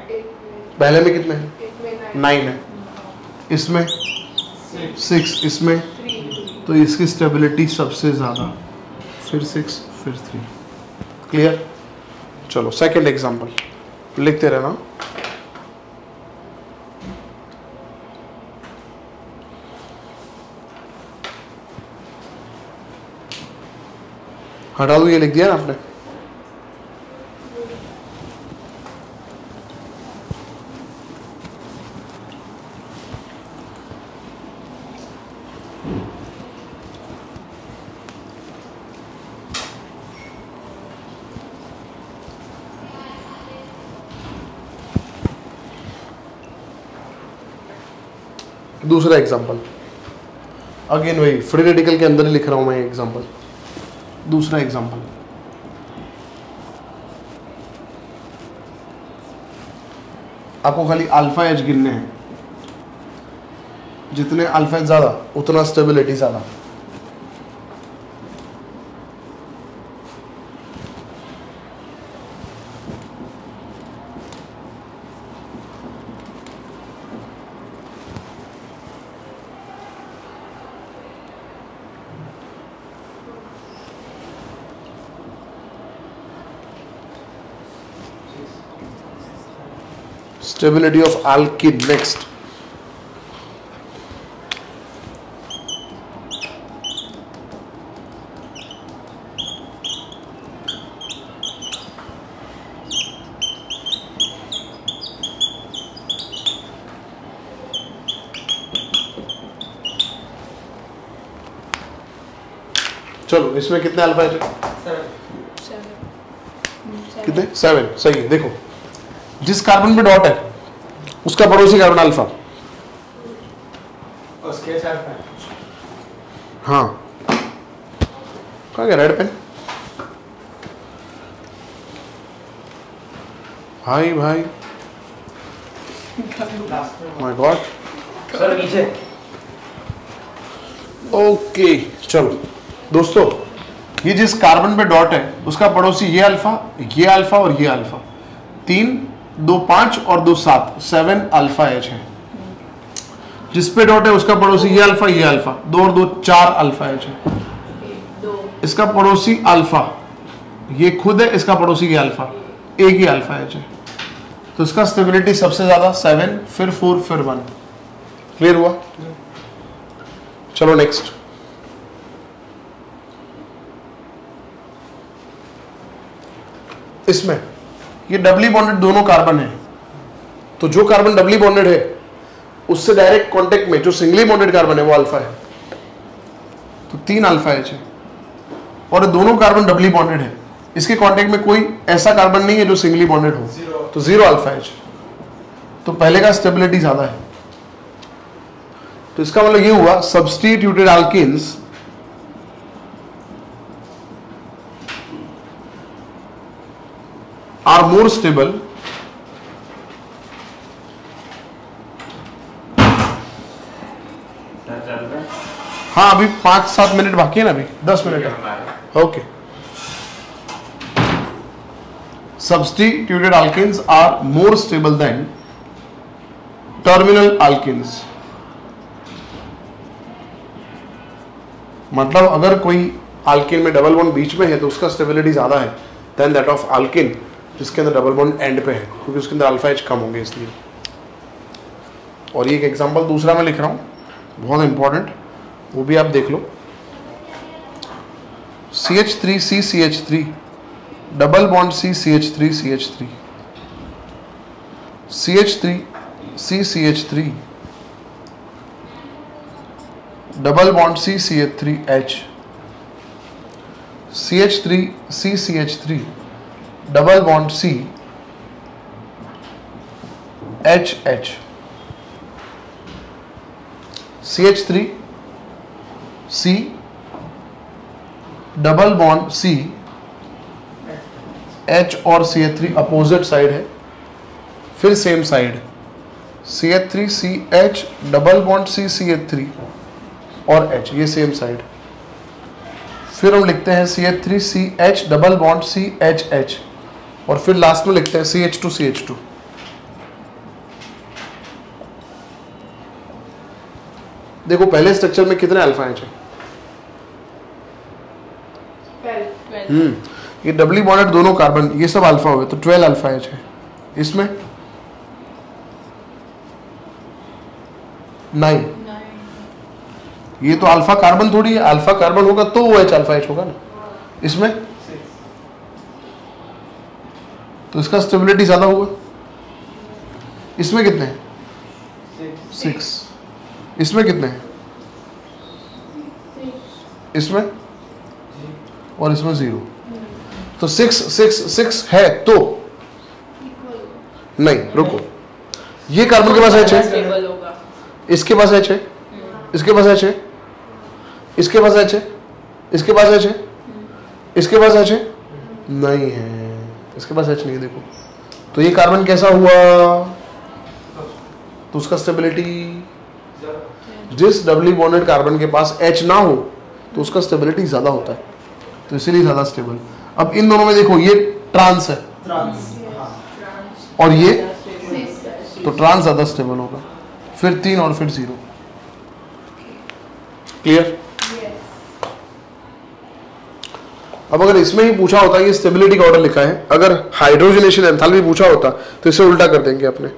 पहले में कितने हैं, 9 है, इसमें 6, इसमें, तो इसकी स्टेबिलिटी सबसे ज्यादा, फिर 6 फिर 3। क्लियर। चलो सेकंड एग्जांपल लिखते रहना। हटा दो, ये लिख दिया ना आपने। दूसरा एग्जांपल, अगेन वही फ्री रेडिकल के अंदर ही लिख रहा हूं मैं एग्जांपल। दूसरा एग्जांपल, आपको खाली अल्फा H गिनने हैं, जितने अल्फा H ज्यादा उतना स्टेबिलिटी ज्यादा। Stability of alkene next. चलो इसमें कितने अल्फा है, कितने 7, सही है। देखो जिस कार्बन पे डॉट है उसका पड़ोसी कार्बन अल्फा, उसके साथ हाँ कहाँ गया रेड पेन? भाई भाई माय गॉड। सर नीचे। ओके चलो दोस्तों, ये जिस कार्बन पे डॉट है उसका पड़ोसी ये अल्फा और ये अल्फा, 3 2 5 और 2 7, 7 अल्फा एच है। जिस पे डॉट है उसका पड़ोसी ये अल्फा 2 और 2 4 अल्फा एच है। इसका पड़ोसी अल्फा ये खुद है, इसका पड़ोसी ये अल्फा, एक ही अल्फा एच है। तो इसका स्टेबिलिटी सबसे ज्यादा 7, फिर 4, फिर 1। क्लियर हुआ? चलो नेक्स्ट। इसमें ये डबली बॉन्डेड दोनों कार्बन है, तो जो कार्बन डबली बॉन्डेड है उससे डायरेक्ट कांटेक्ट में जो सिंगली बॉन्डेड कार्बन है वो अल्फा है, तो 3 अल्फा एच है। और दोनों कार्बन डबली बॉन्डेड है, इसके कांटेक्ट में कोई ऐसा कार्बन नहीं है जो सिंगली बॉन्डेड हो, तो 0 अल्फा एच। तो पहले का स्टेबिलिटी ज्यादा है। तो इसका मतलब ये हुआ substituted alkenes are more stable हाँ अभी 5-7 मिनट बाकी है ना, अभी 10 मिनट है। Okay, substituted alkenes are more stable than terminal alkenes। मतलब अगर कोई अल्कीन में डबल बॉन्ड बीच में है तो उसका स्टेबिलिटी ज्यादा है देन दैट ऑफ अल्कीन जिसके अंदर डबल बॉन्ड एंड पे है, क्योंकि उसके अंदर अल्फा एच कम होंगे इसलिए। और ये एक एग्जांपल दूसरा मैं लिख रहा हूँ, बहुत इंपॉर्टेंट, वो भी आप देख लो। CH3CCH3 double bond CCH3CH3, CH3CCH3 double bond CCH3H, CH3CCH3 double bond CHH, CH3C double bond C H और CH3 अपोजिट साइड है, फिर same side CH3CH double bond CCH3 और H, ये सेम साइड। फिर हम लिखते हैं CH3CH डबल बॉन्ड CHH और फिर लास्ट में लिखते हैं CH2CH2। देखो पहले स्ट्रक्चर में कितने अल्फा एच है? ये डबली बॉन्डेड दोनों कार्बन ये सब अल्फा हुए तो 12 अल्फा एच है। इसमें 9। ये तो अल्फा कार्बन थोड़ी है, अल्फा कार्बन होगा तो वो एच अल्फा एच होगा ना। इसमें तो इसका स्टेबिलिटी ज्यादा हुआ। इसमें कितने हैं? 6। इसमें कितने हैं? इसमें और इसमें 0। तो 6 6 6 है तो नहीं, रुको, ये कार्बन के पास एच है, इसके पास एच है, इसके पास एच है, इसके पास एच है, इसके पास एच है, इसके पास एच है, नहीं है, इसके पास एच नहीं है। देखो तो ये कार्बन कैसा हुआ? तो उसका स्टेबिलिटी, जिस डबली बॉन्डेड कार्बन के पास एच ना हो तो उसका स्टेबिलिटी ज्यादा होता है, तो इसीलिए ज्यादा स्टेबल। अब इन दोनों में देखो ये ट्रांस है और ये, तो ट्रांस ज्यादा स्टेबल होगा, फिर 3 और फिर 0। क्लियर? अब अगर इसमें ही पूछा होता, ये स्टेबिलिटी का ऑर्डर लिखा है, अगर हाइड्रोजनेशन एंथैल्पी पूछा होता तो इसे उल्टा कर देंगे अपने।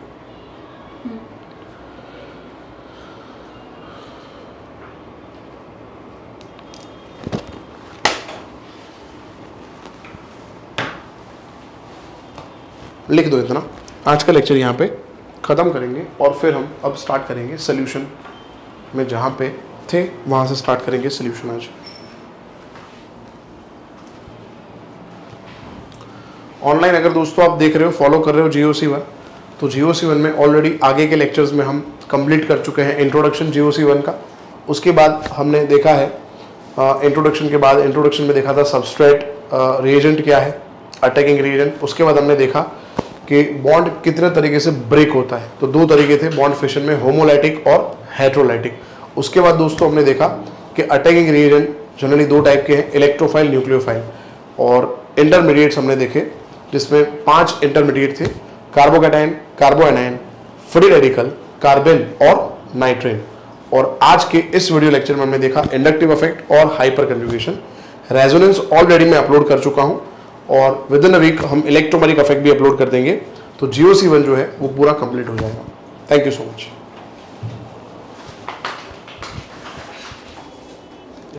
लिख दो इतना। आज का लेक्चर यहाँ पे ख़त्म करेंगे और फिर हम अब स्टार्ट करेंगे सोल्यूशन में, जहाँ पे थे वहाँ से स्टार्ट करेंगे सोल्यूशन आज। ऑनलाइन अगर दोस्तों आप देख रहे हो, फॉलो कर रहे हो GOC1, तो GOC1 में ऑलरेडी आगे के लेक्चर्स में हम कंप्लीट कर चुके हैं इंट्रोडक्शन GOC1 का। उसके बाद हमने देखा है इंट्रोडक्शन के बाद, इंट्रोडक्शन में देखा था सबस्ट्रेट रिएजेंट क्या है, अटैकिंग रिएजेंट। उसके बाद हमने देखा कि बॉन्ड कितने तरीके से ब्रेक होता है, तो 2 तरीके थे बॉन्ड फिशन में, होमोलाइटिक और हेट्रोलाइटिक। उसके बाद दोस्तों हमने देखा कि अटैकिंग रिएजेंट जनरली 2 टाइप के हैं, इलेक्ट्रोफाइल, न्यूक्लियोफाइल। और इंटरमीडिएट्स हमने देखे जिसमें 5 इंटरमीडिएट थे, कार्बोकैटायन, कार्बोएनायन, फ्री रेडिकल, कार्बन और नाइट्रेन। और आज के इस वीडियो लेक्चर में हमने देखा इंडक्टिव इफेक्ट और हाइपर कंजुगेशन। रेजोनेंस ऑलरेडी मैं अपलोड कर चुका हूं और विद इन अ वीक हम इलेक्ट्रोमेरिक इफेक्ट भी अपलोड कर देंगे, तो GOC1 जो है वो पूरा कंप्लीट हो जाएगा। Thank you so much.